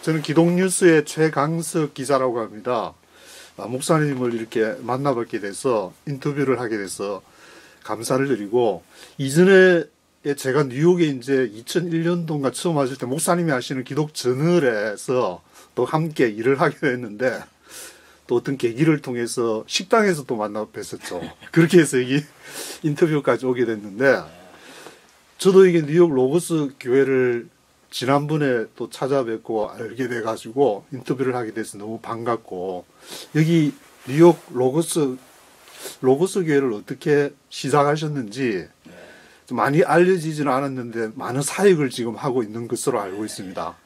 저는 기독뉴스의 최강석 기자라고 합니다. 목사님을 이렇게 만나뵙게 돼서 인터뷰를 하게 돼서 감사를 드리고, 이전에 제가 뉴욕에 이제 2001년도인가 처음 왔을 때 목사님이 하시는 기독 저널에서 또 함께 일을 하게 됐는데, 또 어떤 계기를 통해서 식당에서 또 만나 뵀었죠. 그렇게 해서 이게 인터뷰까지 오게 됐는데, 저도 이게 뉴욕 로고스 교회를 지난번에 또 찾아뵙고 알게 돼가지고 인터뷰를 하게 돼서 너무 반갑고, 여기 뉴욕 로고스 교회를 어떻게 시작하셨는지 좀 많이 알려지지는 않았는데 많은 사역을 지금 하고 있는 것으로 알고 있습니다.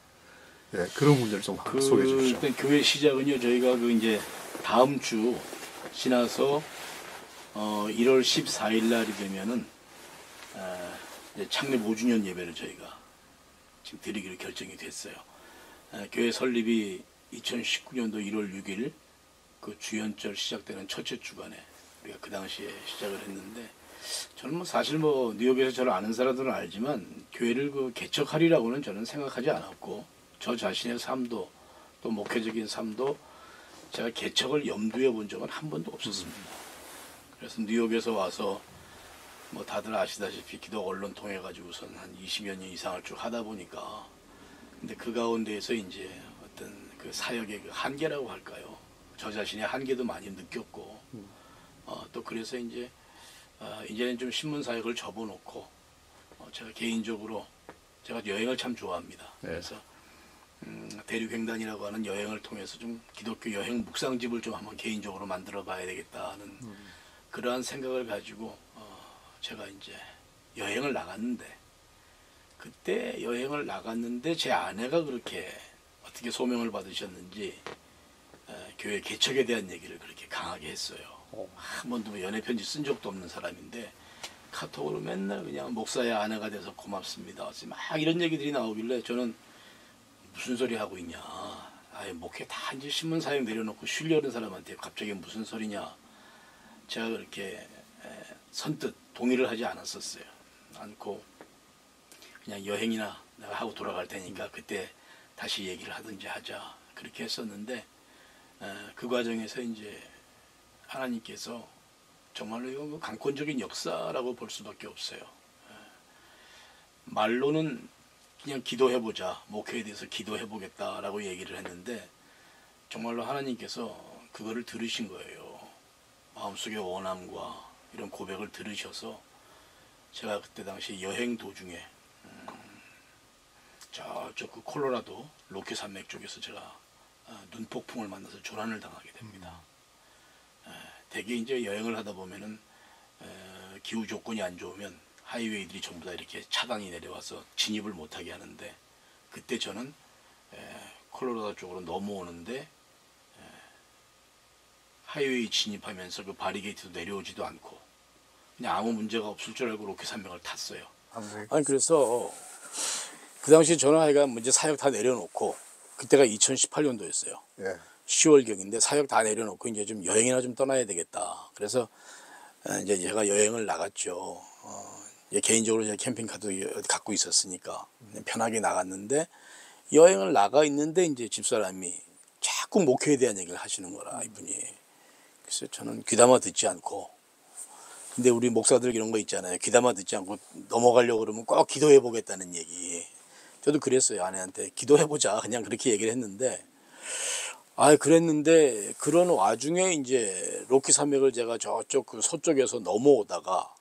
네, 그런 문제를 좀 소개해 주십시오. 일단 교회 시작은요, 저희가 이제 다음 주 지나서 1월 14일 날이 되면은 이제 창립 5주년 예배를 저희가 지금 드리기로 결정이 됐어요. 교회 설립이 2019년도 1월 6일 그 주연절 시작되는 첫째 주간에 우리가 그 당시에 시작을 했는데, 저는 사실 뉴욕에서 저를 아는 사람들은 알지만 교회를 개척하리라고는 저는 생각하지 않았고, 저 자신의 삶도 또 목회적인 삶도 제가 개척을 염두에 본 적은 한 번도 없었습니다. 그래서 뉴욕에서 와서 다들 아시다시피 기독 언론 통해 가지고선 한 20여 년 이상을 쭉 하다 보니까, 근데 그 가운데에서 이제 어떤 그 사역의 그 한계라고 할까요? 저 자신의 한계도 많이 느꼈고, 또 그래서 이제는 좀 신문 사역을 접어놓고, 제가 개인적으로 제가 여행을 참 좋아합니다. 네. 그래서 대륙횡단이라고 하는 여행을 통해서 좀 기독교 여행 묵상집을 좀 한번 개인적으로 만들어 봐야 되겠다는 그러한 생각을 가지고 제가 이제 여행을 나갔는데, 그때 여행을 나갔는데 제 아내가 그렇게 어떻게 소명을 받으셨는지 교회 개척에 대한 얘기를 그렇게 강하게 했어요. 한 번도 연애 편지 쓴 적도 없는 사람인데 카톡으로 맨날 그냥 목사의 아내가 돼서 고맙습니다, 막 이런 얘기들이 나오길래 저는 무슨 소리 하고 있냐, 아예 목회 다 이제 신문 사역 내려놓고 쉬려는 사람한테 갑자기 무슨 소리냐, 제가 그렇게 선뜻 동의를 하지 않았었어요. 않고 그냥 여행이나 내가 하고 돌아갈 테니까 그때 다시 얘기를 하든지 하자, 그렇게 했었는데, 그 과정에서 이제 하나님께서 정말로 이건 강권적인 역사라고 볼 수밖에 없어요. 말로는 그냥 기도해보자, 목회에 대해서 기도해보겠다라고 얘기를 했는데, 정말로 하나님께서 그거를 들으신 거예요. 마음속의 원함과 이런 고백을 들으셔서 제가 그때 당시 여행 도중에 저쪽 그 콜로라도 로키 산맥 쪽에서 제가 눈폭풍을 만나서 조난을 당하게 됩니다. 대개 이제 여행을 하다 보면은 기후 조건이 안 좋으면 하이웨이들이 전부 다 이렇게 차단이 내려와서 진입을 못하게 하는데, 그때 저는 콜로라도 쪽으로 넘어오는데 하이웨이 진입하면서 그 바리게이트도 내려오지도 않고 그냥 아무 문제가 없을 줄 알고 로키 산맥을 탔어요. 아니 그래서 그 당시 저는 하여간 이제 사역 다 내려놓고, 그때가 2018년도였어요. 예. 10월경인데 사역 다 내려놓고 이제 좀 여행이나 좀 떠나야 되겠다. 그래서 이제 제가 여행을 나갔죠. 이제 개인적으로 제가 캠핑카도 갖고 있었으니까 편하게 나갔는데, 여행을 나가 있는데 이제 집사람이 자꾸 목회에 대한 얘기를 하시는 거라, 이분이. 그래서 저는 귀담아 듣지 않고, 근데 우리 목사들 이런 거 있잖아요. 귀담아 듣지 않고 넘어가려고 그러면 꼭 기도해 보겠다는 얘기. 저도 그랬어요. 아내한테 기도해 보자, 그냥 그렇게 얘기를 했는데, 그랬는데 그런 와중에 이제 로키 산맥을 제가 저쪽 그 서쪽에서 넘어오다가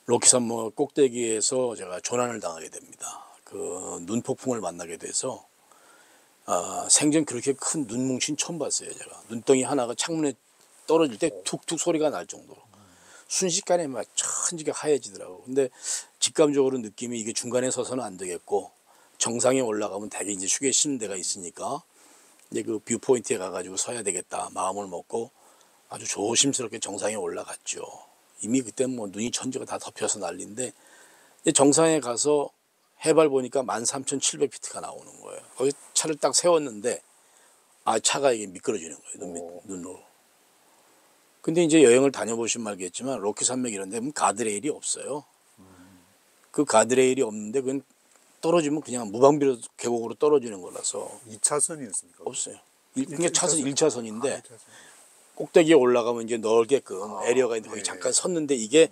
로키 산맥 꼭대기에서 제가 조난을 당하게 됩니다. 그 눈폭풍을 만나게 돼서 생전 그렇게 큰 눈뭉신 처음 봤어요. 제가 눈덩이 하나가 창문에 떨어질 때 툭툭 소리가 날 정도로 순식간에 막 천지가 하얘지더라고. 근데 직감적으로 느낌이 이게 중간에 서서는 안 되겠고, 정상에 올라가면 대개 이제 휴게 쉬는 데가 있으니까 이제 그 뷰포인트에 가가지고 서야 되겠다 마음을 먹고 아주 조심스럽게 정상에 올라갔죠. 이미 그때 눈이 천지가 다 덮여서 난리인데, 이제 정상에 가서 해발 보니까 13,700피트가 나오는 거예요. 거기 차를 딱 세웠는데 차가 이게 미끄러지는 거예요. 눈으로. 근데 이제 여행을 다녀보시면 알겠지만 로키 산맥 이런 데 가드레일이 없어요. 그 가드레일이 없는데 그건 떨어지면 그냥 무방비로 계곡으로 떨어지는 거라서 2차선이었습니까? 없어요. 그냥 차선 1차선인데 아, 1차선. 꼭대기에 올라가면 이제 넓게끔 에리어가 있는데 거기 예. 잠깐 섰는데 이게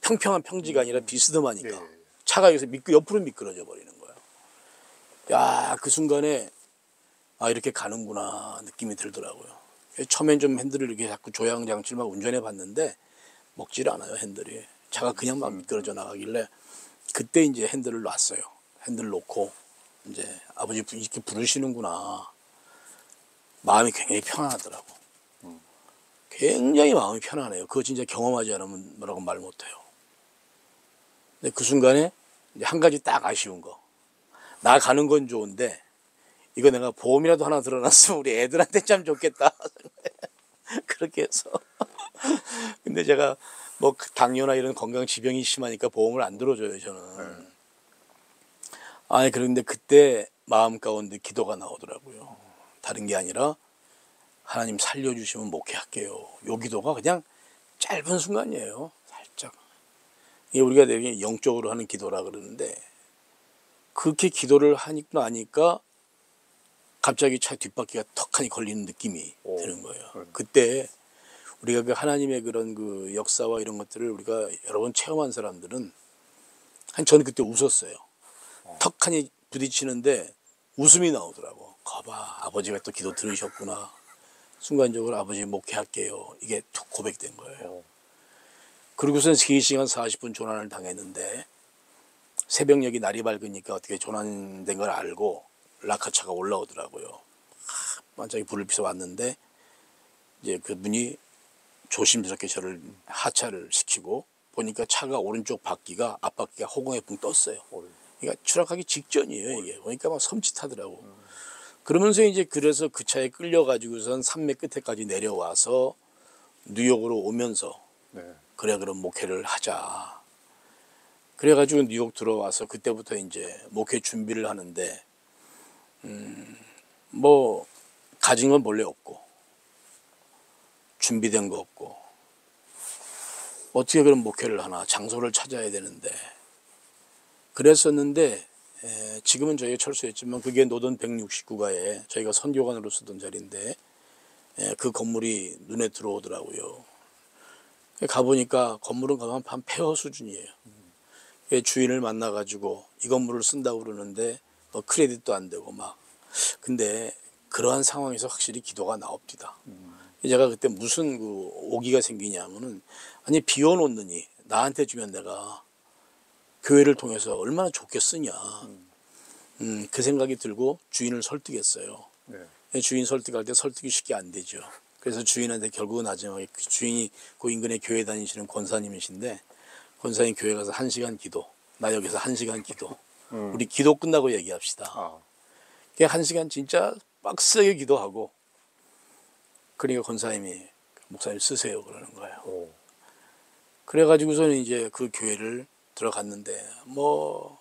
평평한 평지가 아니라 비스듬하니까 예. 차가 여기서 옆으로 미끄러져 버리는 거예요. 야, 그 순간에 아, 이렇게 가는구나 느낌이 들더라고요. 처음엔 좀 핸들을 이렇게 자꾸 조향장치를 막 운전해 봤는데 먹질 않아요, 핸들이. 차가 그냥 막 미끄러져 나가길래 그때 이제 핸들을 놨어요. 핸들을 놓고 이제 아버지 이렇게 부르시는구나. 마음이 굉장히 편안하더라고. 굉장히 마음이 편안해요. 그거 진짜 경험하지 않으면 뭐라고 말 못해요. 근데 그 순간에 이제 한 가지 딱 아쉬운 거. 나 가는 건 좋은데 이거 내가 보험이라도 하나 들어놨으면 우리 애들한테 참 좋겠다. 그렇게 해서. 근데 제가 뭐 당뇨나 이런 건강 지병이 심하니까 보험을 안 들어줘요, 저는. 아니, 그런데 그때 마음 가운데 기도가 나오더라고요. 다른 게 아니라 하나님 살려주시면 목회할게요. 요 기도가 그냥 짧은 순간이에요. 살짝. 이게 우리가 되게 영적으로 하는 기도라 그러는데 그렇게 기도를 하니까 갑자기 차 뒷바퀴가 턱하니 걸리는 느낌이 드는 거예요. 그때 우리가 그 하나님의 그런 그 역사와 이런 것들을 우리가 여러 번 체험한 사람들은 저는 그때 웃었어요. 턱하니 부딪히는데 웃음이 나오더라고. 거봐, 아버지가 또 기도 들으셨구나. 순간적으로 아버지 목회할게요. 이게 툭 고백된 거예요. 그리고선 3시간 40분 조난을 당했는데 새벽녘이 날이 밝으니까 어떻게 조난된 걸 알고 라카차가 올라오더라고요. 반짝이 불을 피서 왔는데 이제 그분이 조심스럽게 저를 하차를 시키고 보니까 차가 오른쪽 바퀴가 앞바퀴가 허공에 붕 떴어요. 그러니까 추락하기 직전이에요, 이게. 보니까 막 섬찟하더라고. 그러면서 이제 그래서 그 차에 끌려가지고선 산맥 끝에까지 내려와서 뉴욕으로 오면서 그래, 그럼 목회를 하자. 그래가지고 뉴욕 들어와서 그때부터 이제 목회 준비를 하는데 뭐 가진 건 본래 없고 준비된 거 없고 어떻게 그런 목회를 하나, 장소를 찾아야 되는데 그랬었는데 지금은 저희가 철수했지만 그게 노던 169가에 저희가 선교관으로 쓰던 자리인데 그 건물이 눈에 들어오더라고요. 가보니까 건물은 가면 한 폐허 수준이에요. 주인을 만나가지고 이 건물을 쓴다고 그러는데 뭐 크레딧도 안 되고 막. 근데 그러한 상황에서 확실히 기도가 나옵니다. 제가 그때 무슨 그 오기가 생기냐면은 아니 비워놓느니 나한테 주면 내가 교회를 통해서 얼마나 좋겠으냐. 그 생각이 들고 주인을 설득했어요. 주인 설득할 때 설득이 쉽게 안 되죠. 그래서 주인한테 결국은 나중에 그 주인이 그 인근에 교회 다니시는 권사님이신데 권사님 교회 가서 1시간 기도, 나 여기서 1시간 기도. 우리 기도 끝나고 얘기합시다. 그냥 1시간 진짜 빡세게 기도하고 그러니까 권사님이 목사님 쓰세요 그러는 거예요. 그래가지고서는 이제 그 교회를 들어갔는데 뭐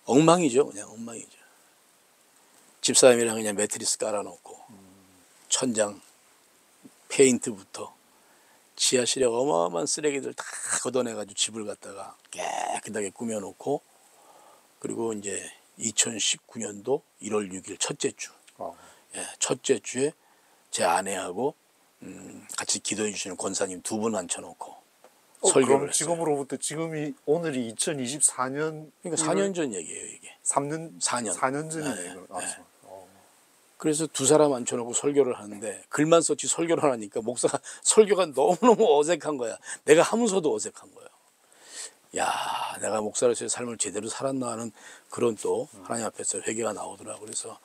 엉망이죠. 그냥 엉망이죠. 집사람이랑 그냥 매트리스 깔아놓고 천장 페인트부터 지하실에 어마어마한 쓰레기들 다 걷어내가지고 집을 갖다가 깨끗하게 꾸며놓고 그리고 이제 2019년도 1월 6일 첫째 주 첫째 주에 제 아내하고 같이 기도해 주시는 권사님 2분 앉혀놓고 설교를 그럼 했어요. 지금으로부터 지금이 오늘이 2024년 그러니까 4년 전 얘기예요 이게. 4년 전이네요. 그래서 2사람 앉혀놓고 설교를 하는데 글만 썼지 설교를 하니까 목사가 설교가 너무너무 어색한 거야. 내가 하면서도 어색한 거야. 야, 내가 목사로서의 삶을 제대로 살았나 하는 그런 또 하나님 앞에서 회개가 나오더라고. 그래서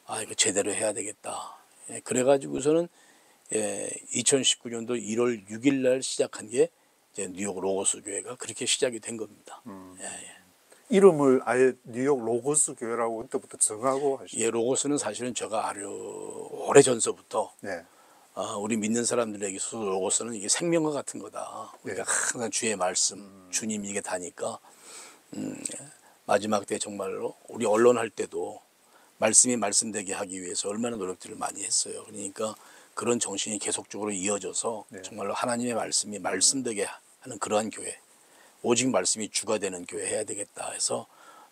아, 이거 제대로 해야 되겠다. 그래가지고서는 2019년도 1월 6일 날 시작한 게 이제 뉴욕 로고스 교회가 그렇게 시작이 된 겁니다. 이름을 아예 뉴욕 로고스 교회라고 그때부터 정하고 하시죠? 로고스는 사실은 제가 아주 오래 전서부터 우리 믿는 사람들에게 있어서 로고스는 이게 생명과 같은 거다. 그러니까 항상 주의 말씀, 주님이 이게 다니까 마지막 때 정말로 우리 언론할 때도 말씀이 말씀되게 하기 위해서 얼마나 노력들을 많이 했어요. 그러니까 그런 정신이 계속적으로 이어져서 정말로 하나님의 말씀이 말씀되게 하는 그러한 교회, 오직 말씀이 주가 되는 교회 해야 되겠다 해서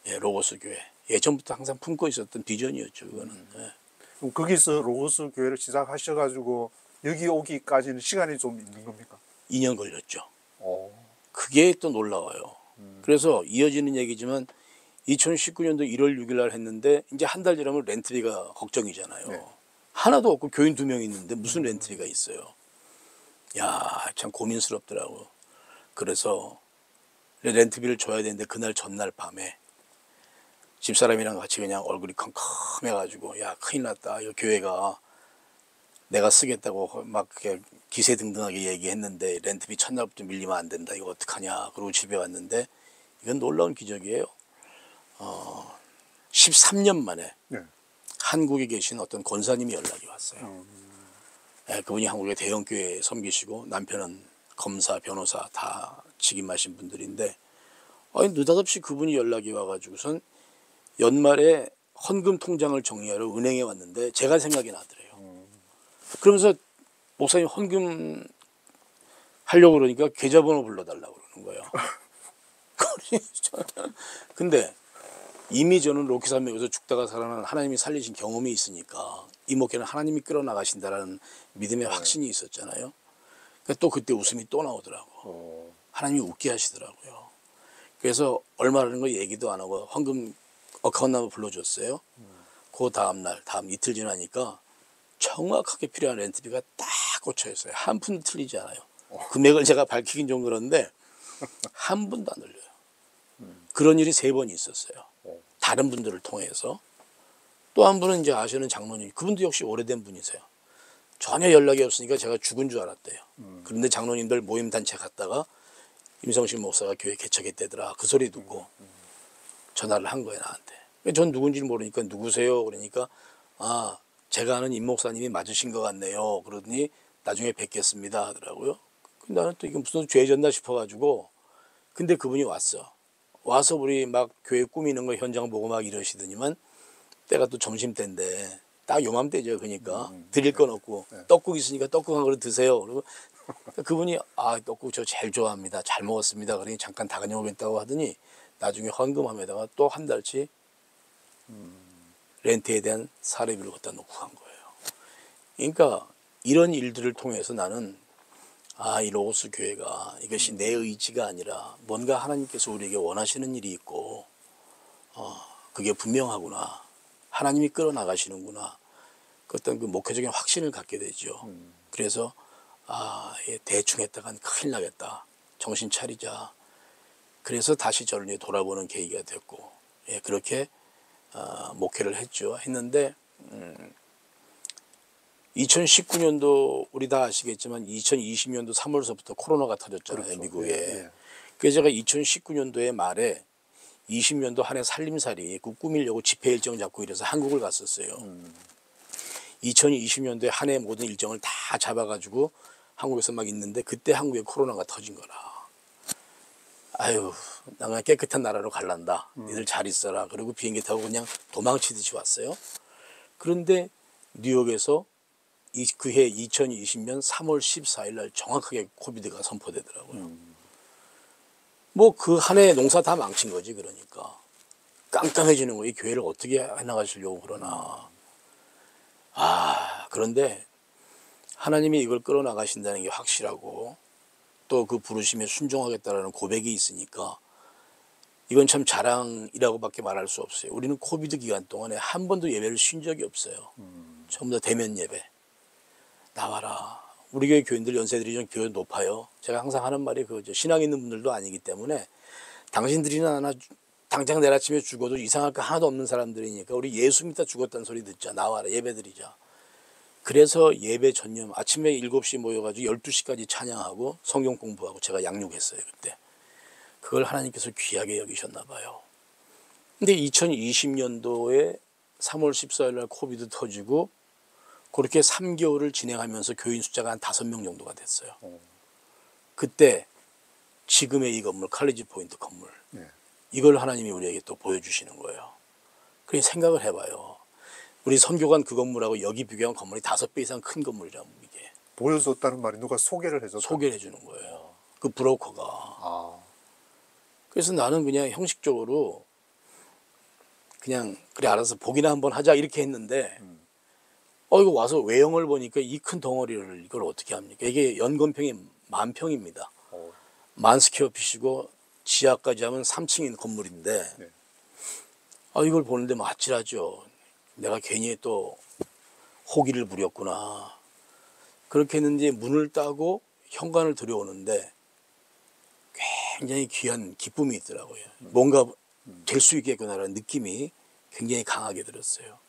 예, 로고스 교회. 예전부터 항상 품고 있었던 비전이었죠, 그거는. 예. 그럼 거기서 로고스 교회를 시작하셔가지고 여기 오기까지는 시간이 좀 있는 겁니까? 2년 걸렸죠. 오. 그게 또 놀라워요. 그래서 이어지는 얘기지만 2019년도 1월 6일 날 했는데 이제 한 달 지나면 렌트비가 걱정이잖아요. 네. 하나도 없고 교인 2명 있는데 무슨 렌트비가 있어요. 야, 참 고민스럽더라고. 그래서 렌트비를 줘야 되는데 그날 전날 밤에 집사람이랑 같이 그냥 얼굴이 컴컴해가지고 야, 큰일 났다. 이 교회가 내가 쓰겠다고 막 기세등등하게 얘기했는데 렌트비 첫날부터 밀리면 안 된다. 이거 어떡하냐. 그러고 집에 왔는데 이건 놀라운 기적이에요. 13년 만에 네. 한국에 계신 어떤 권사님이 연락이 왔어요. 네, 그분이 한국의 대형교회에 섬기시고 남편은 검사, 변호사 다 직임하신 분들인데 아니, 느닷없이 그분이 연락이 와가지고선 연말에 헌금 통장을 정리하러 은행에 왔는데 제가 생각이 나더래요. 그러면서 목사님 헌금 하려고 그러니까 계좌번호 불러달라고 그러는 거예요. 근데 이미 저는 로키산맥에서 죽다가 살아난 하나님이 살리신 경험이 있으니까 이 목회는 하나님이 끌어나가신다라는 믿음의 확신이 있었잖아요. 그러니까 또 그때 웃음이 또 나오더라고. 하나님이 웃게 하시더라고요. 그래서 얼마라는 거 얘기도 안 하고 헌금 어카운트 넘버 불러줬어요. 그 다음날, 다음 이틀 지나니까 정확하게 필요한 렌트비가 딱 꽂혀 있어요. 한 푼도 틀리지 않아요. 금액을 제가 밝히긴 좀 그런데 한 분도 안 흘려요. 그런 일이 3번 있었어요. 다른 분들을 통해서. 또 한 분은 이제 아시는 장로님, 그분도 역시 오래된 분이세요. 전혀 연락이 없으니까 제가 죽은 줄 알았대요. 그런데 장로님들 모임 단체 갔다가 임성식 목사가 교회 개척했대더라. 그 소리 듣고 전화를 한 거예요, 나한테. 전 누군지 모르니까 누구세요? 그러니까 아, 제가 아는 임 목사님이 맞으신 것 같네요. 그러더니 나중에 뵙겠습니다 하더라고요. 나는 또 이게 무슨 죄졌나 싶어가지고 근데 그분이 왔어. 와서 우리 막 교회 꾸미는 거 현장 보고 막 이러시더니만 때가 또 점심때인데 딱 요맘때죠. 그러니까 드릴 건 없고 떡국 있으니까 떡국 한 그릇 드세요. 그리고 그분이 아, 떡국 저 제일 좋아합니다. 잘 먹었습니다. 그러니 잠깐 다녀오겠다고 하더니 나중에 헌금함에다가 또 한 달치 렌트에 대한 사례비를 갖다 놓고 간 거예요. 그러니까 이런 일들을 통해서 나는 아, 이 로고스 교회가 이것이 내 의지가 아니라 뭔가 하나님께서 우리에게 원하시는 일이 있고 그게 분명하구나. 하나님이 끌어나가시는구나. 그 어떤 그 목회적인 확신을 갖게 되죠. 그래서 아, 대충 했다간 큰일 나겠다. 정신 차리자. 그래서 다시 저를 돌아보는 계기가 됐고 예, 그렇게 목회를 했는데 2019년도 우리 다 아시겠지만 2020년도 3월서부터 코로나가 터졌잖아요. 그렇죠. 미국에. 예. 그래서 제가 2019년도에 말에 20년도 한 해 살림살이 그 꾸미려고 집회 일정 잡고 이래서 한국을 갔었어요. 2020년도에 한 해 모든 일정을 다 잡아가지고 한국에서 막 있는데 그때 한국에 코로나가 터진 거라. 아유, 나 그냥 깨끗한 나라로 갈란다. 니들 잘 있어라. 그리고 비행기 타고 그냥 도망치듯이 왔어요. 그런데 뉴욕에서 그해 2020년 3월 14일 날 정확하게 코비드가 선포되더라고요. 뭐 그 한 해 농사 다 망친 거지. 그러니까 깜깜해지는 거예요. 이 교회를 어떻게 해나가시려고 그러나. 아, 그런데 하나님이 이걸 끌어나가신다는 게 확실하고 또 그 부르심에 순종하겠다라는 고백이 있으니까 이건 참 자랑이라고밖에 말할 수 없어요. 우리는 코비드 기간 동안에 한 번도 예배를 쉰 적이 없어요. 전부 다 대면 예배. 나와라. 우리 교회 교인들 연세들이 좀 교회 높아요. 제가 항상 하는 말이 그거죠. 신앙 있는 분들도 아니기 때문에 당신들이나 하나 당장 내일 아침에 죽어도 이상할 거 하나도 없는 사람들이니까 우리 예수 믿다 죽었다는 소리 듣자. 나와라. 예배 드리자. 그래서 예배 전념 아침에 7시 모여가지고 12시까지 찬양하고 성경 공부하고 제가 양육했어요. 그때. 그걸 하나님께서 귀하게 여기셨나 봐요. 근데 2020년도에 3월 14일 날 코비드 터지고 그렇게 3개월을 진행하면서 교인 숫자가 한 5명 정도가 됐어요. 그때 지금의 이 건물 칼리지 포인트 건물 이걸 하나님이 우리에게 또 보여주시는 거예요. 그래서 생각을 해봐요. 우리 선교관 그 건물하고 여기 비교한 건물이 5배 이상 큰 건물이라고 이게. 보여줬다는 말이 누가 소개를 해줬다? 소개를 해주는 거예요. 그 브로커가. 그래서 나는 그냥 형식적으로 그냥 그래 알아서 보기나 한번 하자 이렇게 했는데 이거 와서 외형을 보니까 이 큰 덩어리를 이걸 어떻게 합니까? 이게 연건평이 10,000평입니다. 10,000스퀘어핏이고 지하까지 하면 3층인 건물인데 네. 이걸 보는데 뭐 아찔하죠. 내가 괜히 또 호기를 부렸구나. 그렇게 했는데 문을 따고 현관을 들여오는데 굉장히 귀한 기쁨이 있더라고요. 뭔가 될 수 있겠구나라는 느낌이 굉장히 강하게 들었어요.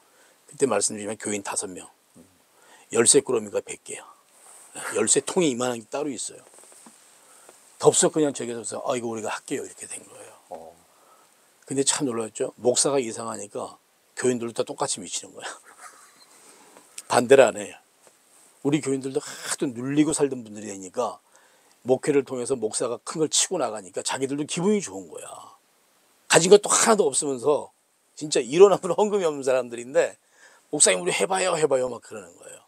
그때 말씀드리면 교인 5명, 열쇠 꾸러미가 100개야. 열쇠 통이 이만한 게 따로 있어요. 덥석 그냥 저기서 이거 우리가 할게요 이렇게 된 거예요. 근데 참 놀랐죠. 목사가 이상하니까 교인들도 다 똑같이 미치는 거야. 반대를 안 해요. 우리 교인들도 하도 눌리고 살던 분들이 되니까 목회를 통해서 목사가 큰 걸 치고 나가니까 자기들도 기분이 좋은 거야. 가진 것도 하나도 없으면서 진짜 일어나면 헌금이 없는 사람들인데 목사님 우리 해봐요 막 그러는 거예요.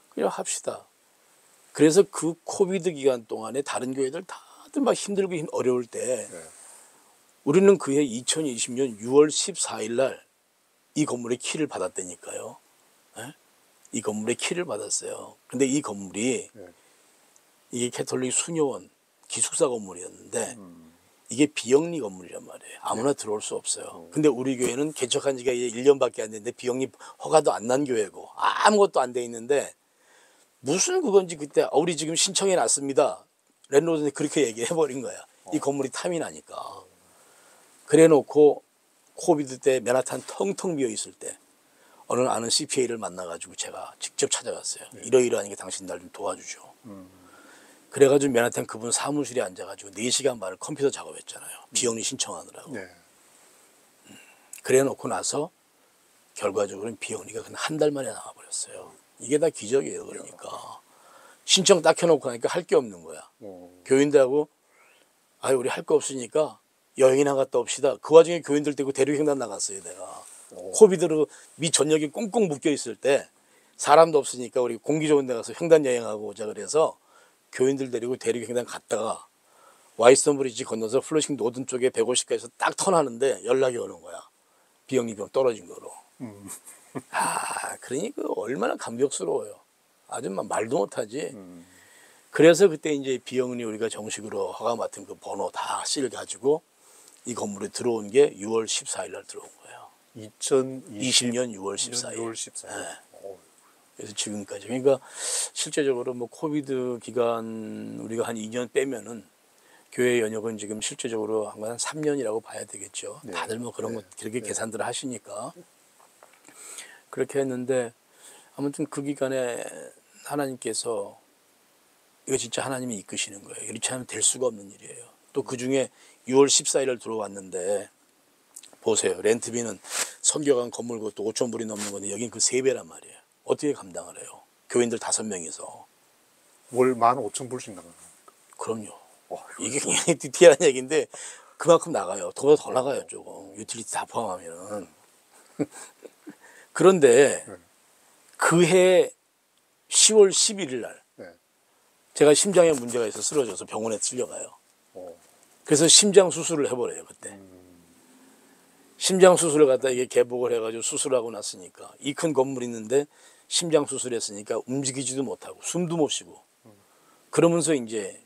그냥 합시다. 그래서 그 코비드 기간 동안에 다른 교회들 다들 막 힘들고 어려울 때 우리는 그해 2020년 6월 14일 날 이 건물의 키를 받았다니까요. 네? 이 건물의 키를 받았어요. 근데 이 건물이 이게 캐톨릭 수녀원 기숙사 건물이었는데 이게 비영리 건물이란 말이에요. 아무나 들어올 수 없어요. 근데 우리 교회는 개척한 지가 이제 1년밖에 안 됐는데 비영리 허가도 안 난 교회고 아무것도 안 돼 있는데 무슨 그건지 그때 우리 지금 신청해 놨습니다. 랜드로드한테 그렇게 얘기해 버린 거야. 이 건물이 탐이 나니까. 그래 놓고 코비드 때 맨하탄 텅텅 비어 있을 때 어느 아는 CPA를 만나가지고 제가 직접 찾아갔어요. 이러이러하니까 당신 날 좀 도와주죠. 그래가지고 맨하탄 그분 사무실에 앉아가지고 4시간 반을 컴퓨터 작업했잖아요. 비영리 신청하느라고. 네. 그래 놓고 나서 결과적으로는 비영리가 그냥 한 달 만에 나와버렸어요. 이게 다 기적이에요. 그러니까 신청 딱 해놓고 하니까 할 게 없는 거야. 교인들하고 우리 할 거 없으니까 여행이나 갔다 옵시다. 그 와중에 교인들 데리고 대륙횡단 나갔어요. 내가 코비드로 미 전역에 꽁꽁 묶여 있을 때 사람도 없으니까 우리 공기 좋은 데 가서 횡단 여행하고 오자 그래서 교인들 데리고 대륙횡단 갔다가 와이스턴 브리지 건너서 플러싱 노든 쪽에 150가에서 딱 턴하는데 연락이 오는 거야. 비영리병 떨어진 거로. 그러니 그 얼마나 감격스러워요. 아주 말도 못하지. 그래서 그때 이제 비영리 우리가 정식으로 허가 맡은 그 번호 다 실 가지고 이 건물에 들어온 게 6월 14일 날 들어온 거예요. 2020년 6월 14일. 6월 14일. 네. 그래서 지금까지. 그러니까 실제적으로 뭐 코비드 기간 우리가 한 2년 빼면은 교회 연역은 지금 실제적으로 한 3년이라고 봐야 되겠죠. 네. 다들 뭐 그런 네. 것 그렇게 계산들을 하시니까 그렇게 했는데 아무튼 그 기간에 하나님께서 이거 진짜 하나님이 이끄시는 거예요. 이렇지 않으면 될 수가 없는 일이에요. 또 그 중에 6월 14일을 들어왔는데 보세요. 렌트비는 선교관 건물 그것도 5,000불이 넘는 건데 여긴 그 3배란 말이에요. 어떻게 감당을 해요? 교인들 5명이서. 월 15,000불씩 나가요. 그럼요. 이게 굉장히 디테일한 얘기인데 그만큼 나가요. 더 나가요 조금. 유틸리티 다 포함하면. 그런데 그해 10월 11일 날 제가 심장에 문제가 있어 쓰러져서 병원에 실려가요. 그래서 심장 수술을 해버려요 그때. 심장 수술을 갖다 이게 개복을 해가지고 수술하고 났으니까 이 큰 건물 있는데 심장 수술했으니까 움직이지도 못하고 숨도 못 쉬고 그러면서 이제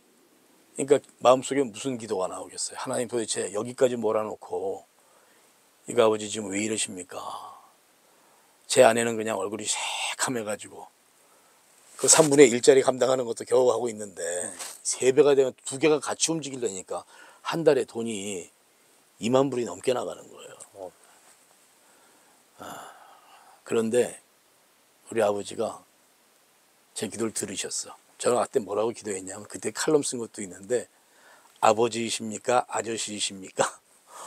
그러니까 마음속에 무슨 기도가 나오겠어요. 하나님 도대체 여기까지 몰아놓고 이거 아버지 지금 왜 이러십니까? 제 아내는 그냥 얼굴이 새카매가지고 그 3분의 1짜리 감당하는 것도 겨우 하고 있는데 3배가 되면 2개가 같이 움직이려니까 한 달에 돈이 2만 불이 넘게 나가는 거예요. 그런데 우리 아버지가 제 기도를 들으셨어. 저는 그때 뭐라고 기도했냐면 그때 칼럼 쓴 것도 있는데 아버지이십니까? 아저씨이십니까?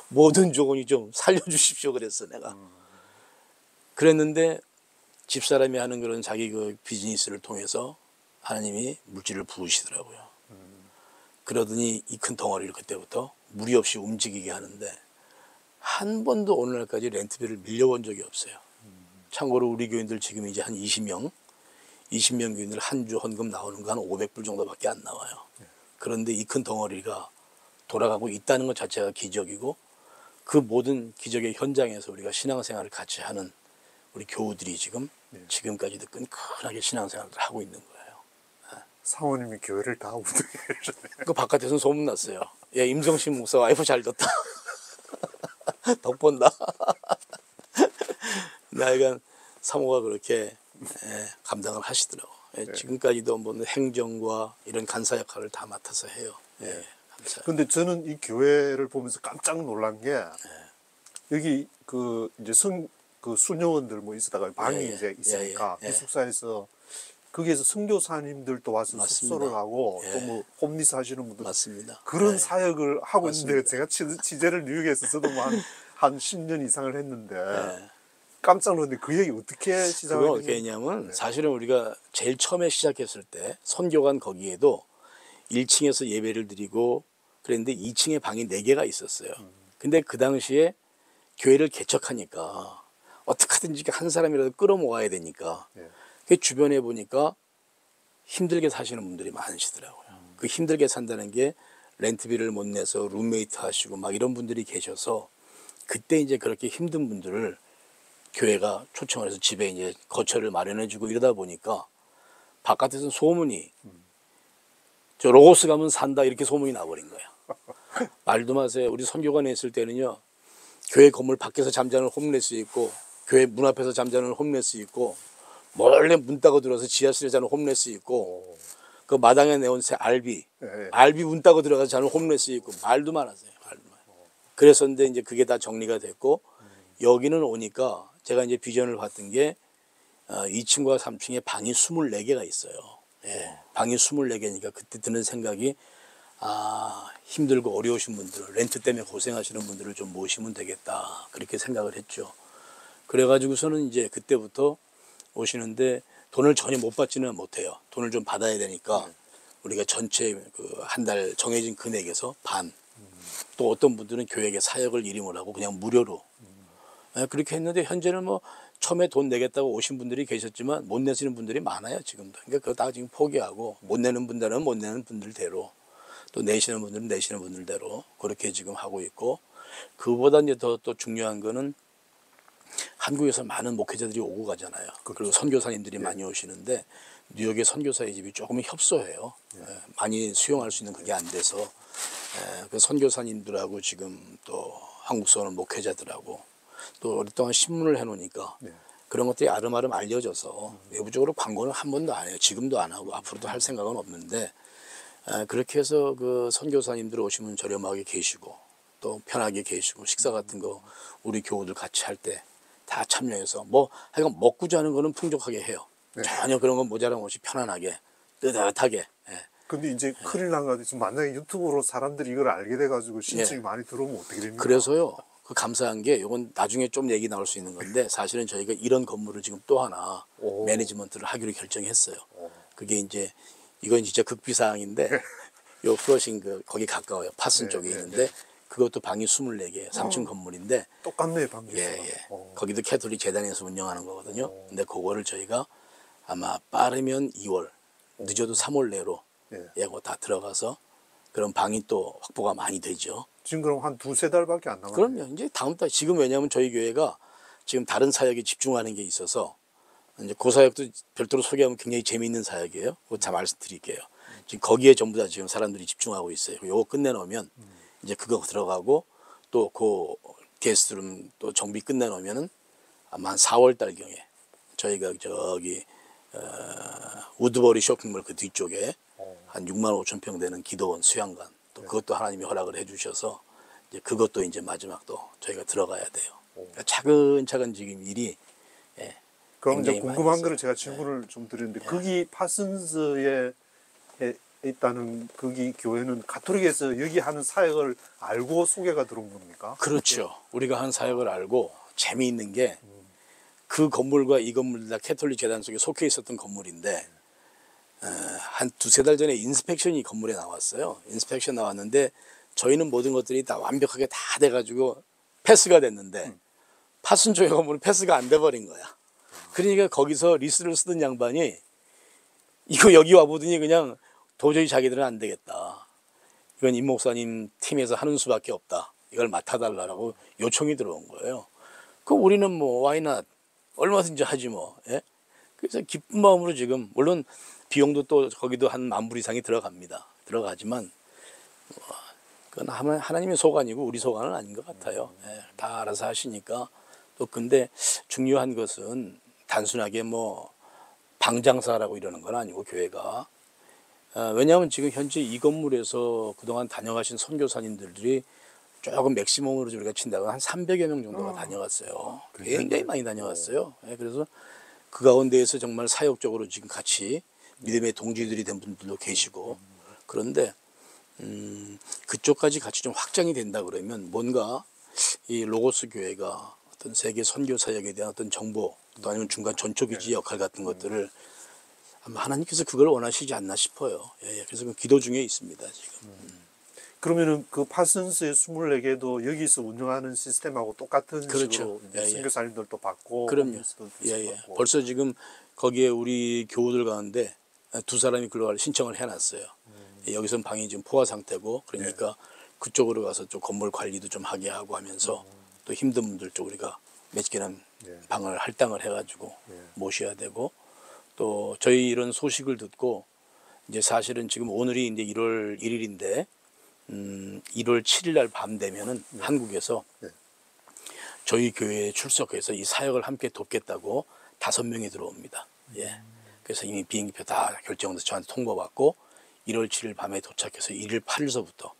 모든 조건이 좀 살려주십시오 그랬어 내가. 그랬는데 집사람이 하는 그런 자기 그 비즈니스를 통해서 하나님이 물질을 부으시더라고요. 그러더니 이 큰 덩어리를 그때부터 무리 없이 움직이게 하는데 한 번도 오늘날까지 렌트비를 밀려본 적이 없어요. 참고로 우리 교인들 지금 이제 한 20명 교인들 한 주 헌금 나오는 거 한 500불 정도밖에 안 나와요. 그런데 이 큰 덩어리가 돌아가고 있다는 것 자체가 기적이고 그 모든 기적의 현장에서 우리가 신앙생활을 같이 하는 우리 교우들이 지금까지도 끈끈하게 신앙생활을 하고 있는 거예요. 사모님이 교회를 다 우등해 주셨네요. 그 바깥에서는 소문났어요. 야, 임성신 목사 와이프 잘 뒀다. 덕본다. 나이간 사모가 그렇게 감당을 하시더라고. 지금까지도 뭐 행정과 이런 간사 역할을 다 맡아서 해요. 근데 저는 이 교회를 보면서 깜짝 놀란 게 여기 그 이제 그 수녀원들 뭐 있다가 방이 이제 있으니까 기숙사에서 거기에서 선교사님들도 와서 맞습니다. 숙소를 하고 또 뭐 홈리스 하시는 분들 맞습니다. 그런 사역을 하고 맞습니다. 있는데 제가 취재를 뉴욕에서 저도 뭐 한 10년 이상을 했는데 깜짝 놀랐는데 그 얘기 어떻게 시작을 그건 어떻게 했냐면 사실은 우리가 제일 처음에 시작했을 때 선교관 거기에도 1층에서 예배를 드리고 그랬는데 2층에 방이 4개가 있었어요. 근데 그 당시에 교회를 개척하니까 어떻게든지 한 사람이라도 끌어모아야 되니까 그 주변에 보니까 힘들게 사시는 분들이 많으시더라고요. 그 힘들게 산다는 게 렌트비를 못 내서 룸메이트 하시고 막 이런 분들이 계셔서 그때 이제 그렇게 힘든 분들을 교회가 초청을 해서 집에 이제 거처를 마련해주고 이러다 보니까 바깥에서는 소문이 저 로고스 가면 산다 이렇게 소문이 나버린 거야. 말도 마세요. 우리 선교관에 있을 때는요. 교회 건물 밖에서 잠자는 홈레스 있고 교회 문 앞에서 잠자는 홈레스 있고 몰래 문 따고 들어서 지하실에 자는 홈레스 있고 그 마당에 내온 새 알비 문 따고 들어가서 자는 홈레스 있고 말도 많았어요. 말도 많아요. 그랬었는데 이제 그게 다 정리가 됐고 여기는 오니까 제가 이제 비전을 봤던 게 2층과 3층에 방이 24개가 있어요. 방이 24개니까 그때 드는 생각이 힘들고 어려우신 분들, 렌트 때문에 고생하시는 분들을 좀 모시면 되겠다. 그렇게 생각을 했죠. 그래가지고서는 이제 그때부터 오시는데 돈을 전혀 못 받지는 못해요. 돈을 좀 받아야 되니까 우리가 전체 그 한 달 정해진 금액에서 반. 또 어떤 분들은 교회에 사역을 일임을 하고 그냥 무료로. 그렇게 했는데 현재는 뭐 처음에 돈 내겠다고 오신 분들이 계셨지만 못 내시는 분들이 많아요 지금도. 그러니까 그거 다 지금 포기하고 못 내는 분들은 못 내는 분들대로 또 내시는 분들은 내시는 분들대로 그렇게 지금 하고 있고 그보다 이제 더 또 중요한 거는 한국에서 많은 목회자들이 오고 가잖아요. 그리고 선교사님들이 많이 오시는데 뉴욕의 선교사의 집이 조금 협소해요. 많이 수용할 수 있는 그게 안 돼서 그 선교사님들하고 지금 또 한국서 오는 목회자들하고 또 오랫동안 신문을 해놓으니까 그런 것들이 아름아름 알려져서 외부적으로 광고는 한 번도 안 해요. 지금도 안 하고 앞으로도 할 생각은 없는데 그렇게 해서 그 선교사님들 오시면 저렴하게 계시고 또 편하게 계시고 식사 같은 거 우리 교우들 같이 할 때 다 참여해서 뭐 하여간 먹고 자는 거는 풍족하게 해요. 전혀 그런 건 모자람 없이 편안하게 뜨뜻하게. 근데 이제 큰일 난 거지. 만약에 유튜브로 사람들이 이걸 알게 돼가지고 신청이 많이 들어오면 어떻게 됩니까? 그래서요. 그 감사한 게 이건 나중에 좀 얘기 나올 수 있는 건데 사실은 저희가 이런 건물을 지금 또 하나 매니지먼트를 하기로 결정했어요. 그게 이제 이건 진짜 극비사항인데 요 플러싱 거기 가까워요. 파슨 쪽에 있는데 그것도 방이 24개 3층 건물인데 똑같네 방이. 거기도 캐톨릭 재단에서 운영하는 거거든요. 근데 그거를 저희가 아마 빠르면 2월 늦어도 3월 내로 예고 다 들어가서 그런 방이 또 확보가 많이 되죠. 지금 그럼 한 2-3달밖에 안 남았네요. 그럼요. 이제 다음 달 지금 왜냐하면 저희 교회가 지금 다른 사역에 집중하는 게 있어서 이제 그 사역도 별도로 소개하면 굉장히 재미있는 사역이에요. 그거 다 말씀드릴게요. 지금 거기에 전부 다 지금 사람들이 집중하고 있어요. 요거 끝내놓으면 이제 그거 들어가고 또 그 게스트룸 또 정비 끝내놓으면은 아마 한 4월 달경에 저희가 저기 우드버리 쇼핑몰 그 뒤쪽에 한 6만 5천 평 되는 기도원 수양관 또 그것도 하나님이 허락을 해주셔서 이제 그것도 이제 마지막 또 저희가 들어가야 돼요. 그러니까 차근차근 지금 일이 그럼 이제 궁금한 거를 제가 질문을 좀 드렸는데 거기 파슨스에 있다는 거기 교회는 가톨릭에서 여기 하는 사역을 알고 소개가 들어온 겁니까? 그렇죠. 우리가 한 사역을 알고 재미있는 게 그 건물과 이 건물 다 캐톨릭 재단 속에 속해 있었던 건물인데 한 2-3달 전에 인스펙션이 건물에 나왔어요. 인스펙션 나왔는데 저희는 모든 것들이 다 완벽하게 다 돼가지고 패스가 됐는데 파슨 쪽의 건물은 패스가 안 돼버린 거야. 그러니까 거기서 리스를 쓰던 양반이 이거 여기 와보더니 그냥 도저히 자기들은 안 되겠다. 이건 임 목사님 팀에서 하는 수밖에 없다. 이걸 맡아달라고 요청이 들어온 거예요. 그 우리는 뭐 why not 얼마든지 하지 뭐. 예? 그래서 기쁜 마음으로 지금 물론 비용도 또 거기도 한 10,000불 이상이 들어가지만 그건 하나님의 소관이고 우리 소관은 아닌 것 같아요. 예, 다 알아서 하시니까. 또 근데 중요한 것은 단순하게 뭐 방장사라고 이러는 건 아니고 교회가 왜냐하면 지금 현재 이 건물에서 그동안 다녀가신 선교사님들이 조금 맥시멈으로 우리가 친다고 한 300여 명 정도가 다녀갔어요. 굉장히 많이 다녀갔어요. 예, 그래서 그 가운데에서 정말 사역적으로 지금 같이 믿음의 동지들이 된 분들도 계시고 그런데 그쪽까지 같이 좀 확장이 된다 그러면 뭔가 이 로고스 교회가 어떤 세계 선교 사역에 대한 어떤 정보 또 아니면 중간 전초기지 역할 같은 것들을 아마 하나님께서 그걸 원하시지 않나 싶어요. 예, 그래서 그 기도 중에 있습니다 지금. 그러면은 그 파슨스의 24개도 여기서 운영하는 시스템하고 똑같은 그렇죠. 식으로 예, 예. 선교사님들도 받고 그럼요. 예. 벌써 지금 거기에 우리 교우들 가운데 2사람이 글로갈 신청을 해놨어요. 여기선 방이 지금 포화 상태고 그러니까 그쪽으로 가서 좀 건물 관리도 좀 하게 하고 하면서 또 힘든 분들 쪽 우리가 몇 개는 방을 할당을 해가지고 모셔야 되고 또 저희 이런 소식을 듣고 이제 사실은 지금 오늘이 이제 1월 1일인데 1월 7일 날 밤 되면은 한국에서 저희 교회에 출석해서 이 사역을 함께 돕겠다고 5명이 들어옵니다. 예. 그래서 이미 비행기표 다 결정돼서 저한테 통보받고 1월 7일 밤에 도착해서 1일 8일서부터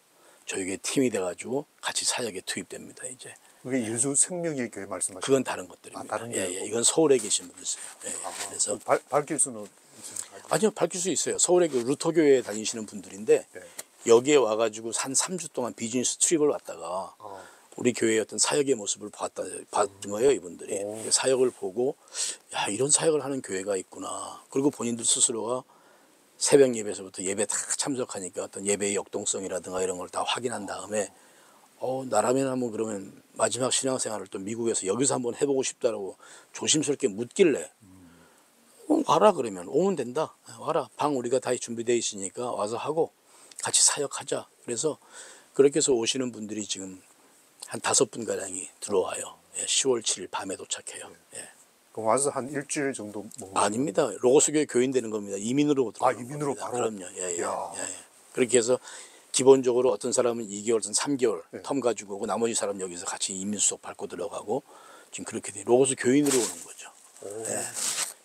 저희 팀이 돼가지고 같이 사역에 투입됩니다. 이제. 그게 예수 생명의 교회 말씀하시는 그건 다른 것들입니다. 다른 예, 예. 이건 서울에 계신 분들 있어요. 예. 그래서 밝힐 수는 아니요, 밝힐 수 있어요. 서울에 그 루터 교회에 다니시는 분들인데 여기에 와가지고 한 3주 동안 비즈니스 트립을 왔다가 우리 교회의 어떤 사역의 모습을 봤던 거예요, 이분들이. 사역을 보고 야, 이런 사역을 하는 교회가 있구나. 그리고 본인들 스스로가 새벽 예배에서부터 예배 다 참석하니까 어떤 예배의 역동성이라든가 이런 걸 다 확인한 다음에 나라면 한번 그러면 마지막 신앙생활을 또 미국에서 여기서 한번 해보고 싶다라고 조심스럽게 묻길래 와라 그러면 오면 된다. 와라. 방 우리가 다 준비되어 있으니까 와서 하고 같이 사역하자. 그래서 그렇게 해서 오시는 분들이 지금 한 5분가량이 들어와요. 예, 10월 7일 밤에 도착해요. 예. 그럼 와서 한 일주일 정도 아닙니다. 로고스 교회 교인 되는 겁니다. 이민으로 들어오는 이민으로 겁니다. 바로? 그럼요. 예. 그렇게 해서 기본적으로 어떤 사람은 2개월, 3개월 텀 가지고 오고 나머지 사람 여기서 같이 이민수속 밟고 들어가고 지금 그렇게 돼. 로고스 교인으로 오는 거죠. 예.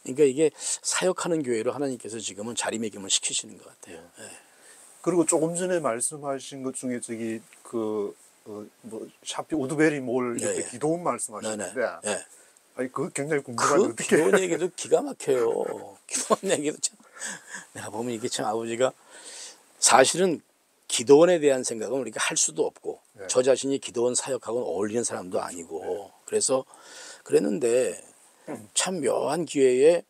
그러니까 이게 사역하는 교회로 하나님께서 지금은 자리매김을 시키시는 것 같아요. 예. 그리고 조금 전에 말씀하신 것 중에 저기 샤피 우드베리 몰 이렇게 기도원 말씀하셨는데 아니 그거 굉장히 궁금한데 어떻게 기도원 얘기도 기가 막혀요. 기도원 얘기도 참 내가 보면 이게 참 아버지가 사실은 기도원에 대한 생각은 우리가 할 수도 없고 저 자신이 기도원 사역하고는 어울리는 사람도 아니고 그래서 그랬는데 참 묘한 기회에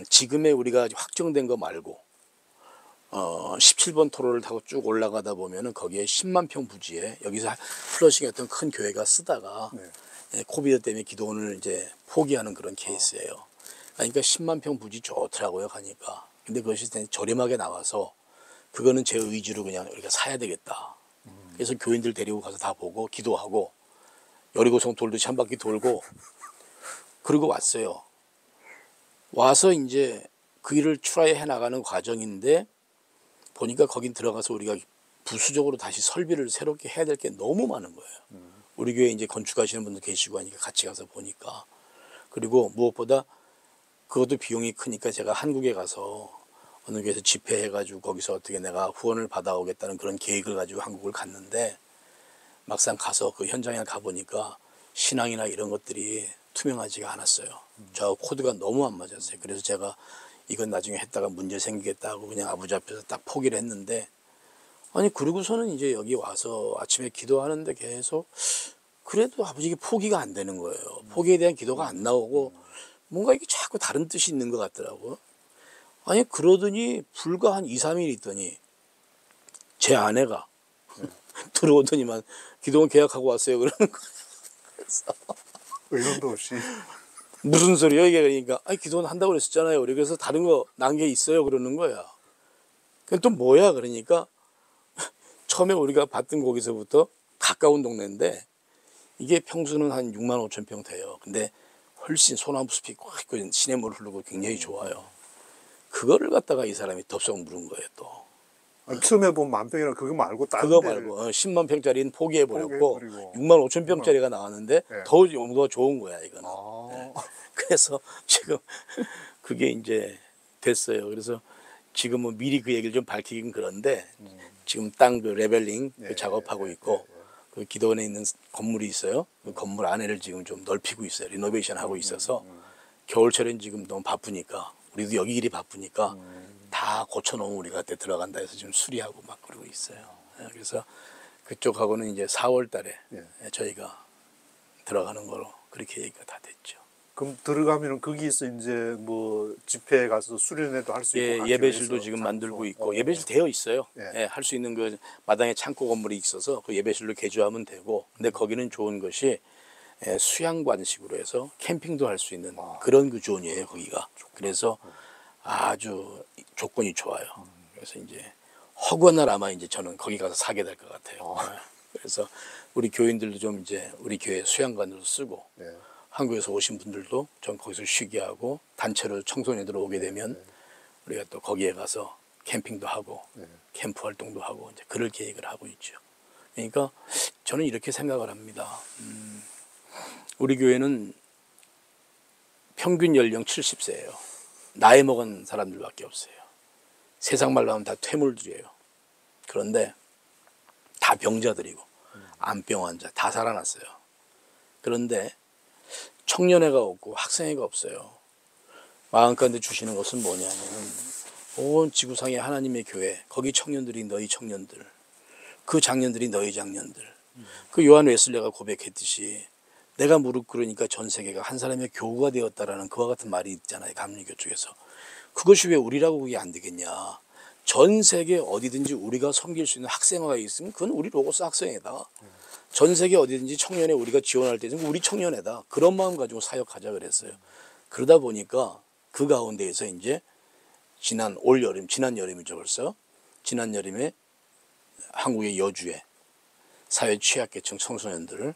지금의 우리가 확정된 거 말고 17번 도로를 타고 쭉 올라가다 보면은 거기에 10만 평 부지에 여기서 플러싱 했던 큰 교회가 쓰다가 코비드 때문에 기도원을 이제 포기하는 그런 케이스예요. 그러니까 10만 평 부지 좋더라고요 가니까. 근데 그것이 저렴하게 나와서 그거는 제 의지로 그냥 우리가 사야 되겠다. 그래서 교인들 데리고 가서 다 보고 기도하고 여리고성 돌듯이 한 바퀴 돌고 그리고 왔어요. 와서 이제 그 일을 트라이해 나가는 과정인데 보니까 거긴 들어가서 우리가 부수적으로 다시 설비를 새롭게 해야 될 게 너무 많은 거예요. 우리 교회 이제 건축하시는 분들 계시고 하니까 같이 가서 보니까 그리고 무엇보다 그것도 비용이 크니까 제가 한국에 가서 어느 교회에서 집회해가지고 거기서 어떻게 내가 후원을 받아오겠다는 그런 계획을 가지고 한국을 갔는데 막상 가서 그 현장에 가보니까 신앙이나 이런 것들이 투명하지가 않았어요. 저 코드가 너무 안 맞았어요. 그래서 제가 이건 나중에 했다가 문제 생기겠다 하고 그냥 아버지 앞에서 딱 포기를 했는데 아니 그러고서는 이제 여기 와서 아침에 기도하는데 계속 그래도 아버지가 포기가 안 되는 거예요. 포기에 대한 기도가 안 나오고 뭔가 이게 자꾸 다른 뜻이 있는 것 같더라고요. 아니 그러더니 불과 한 2, 3일 있더니 제 아내가 들어오더니만 기도원 계약하고 왔어요 그러는 거예요. 그래서 의논도 없이 무슨 소리야 이게 그러니까 아니 기도원 한다고 그랬었잖아요. 우리 그래서 다른 거 난 게 있어요 그러는 거야. 그럼 또 뭐야 그러니까 처음에 우리가 봤던 거기서부터 가까운 동네인데 이게 평수는 한 6만 5천 평 돼요. 근데 훨씬 소나무 숲이 꽉 있고 시냇물 흐르고 굉장히 좋아요. 그거를 갖다가 이 사람이 덥석 물은 거예요 또. 아니, 처음에 본 만평이라 그거 말고 다른 그거 데를 말고 10만 평짜리는 포기해버렸고 포기해버리고. 6만 5천 평짜리가 나왔는데 네. 더 좋은 거야 이거는. 아. 그래서 지금 그게 이제 됐어요. 그래서 지금은 미리 그 얘기를 좀 밝히긴 그런데 지금 땅 그 레벨링 그 작업하고 있고 그 기도원에 있는 건물이 있어요. 그 건물 안에를 지금 좀 넓히고 있어요. 리노베이션 하고 있어서 겨울철엔 지금 너무 바쁘니까 우리도 여기 일이 바쁘니까 다 고쳐놓으면 우리가 그때 들어간다 해서 지금 수리하고 막 그러고 있어요. 그래서 그쪽하고는 이제 4월 달에 저희가 들어가는 거로 그렇게 얘기가 다 됐죠. 그럼 들어가면은 거기서 이제 뭐 집회에 가서 수련회도 할 수 있고 예배실도 지금 만들고 있고 예배실 되어 있어요. 예. 할 수 있는 그 마당에 창고 건물이 있어서 그 예배실로 개조하면 되고 근데 거기는 좋은 것이 수양관식으로 해서 캠핑도 할 수 있는 그런 그 존이에요 거기가. 그래서 아주 조건이 좋아요. 그래서 이제 허구한 날 아마 이제 저는 거기 가서 사게 될 것 같아요. 그래서 우리 교인들도 좀 이제 우리 교회 수양관으로 쓰고 한국에서 오신 분들도 전 거기서 쉬게 하고 단체로 청소년들 오게 되면 우리가 또 거기에 가서 캠핑도 하고 캠프 활동도 하고 이제 그럴 계획을 하고 있죠. 그러니까 저는 이렇게 생각을 합니다. 우리 교회는 평균 연령 70세예요. 나이 먹은 사람들밖에 없어요. 세상 말로 하면 다 퇴물들이에요. 그런데 다 병자들이고 암병 환자 다 살아났어요. 그런데 청년회가 없고 학생회가 없어요. 마음가운데 주시는 것은 뭐냐면 온 지구상의 하나님의 교회 거기 청년들이 너희 청년들 그 장년들이 너희 장년들 그 요한 웨슬레가 고백했듯이 내가 무릎 꿇으니까 전 세계가 한 사람의 교구가 되었다라는 그와 같은 말이 있잖아요. 감리교 쪽에서. 그것이 왜 우리라고 그게 안 되겠냐. 전 세계 어디든지 우리가 섬길 수 있는 학생회가 있으면 그건 우리 로고스 학생회다. 전 세계 어디든지 청년회 우리가 지원할 때는 우리 청년회다. 그런 마음 가지고 사역하자 그랬어요. 그러다 보니까 그 가운데에서 이제 지난 여름이죠 벌써. 지난 여름에 한국의 여주에 사회 취약계층 청소년들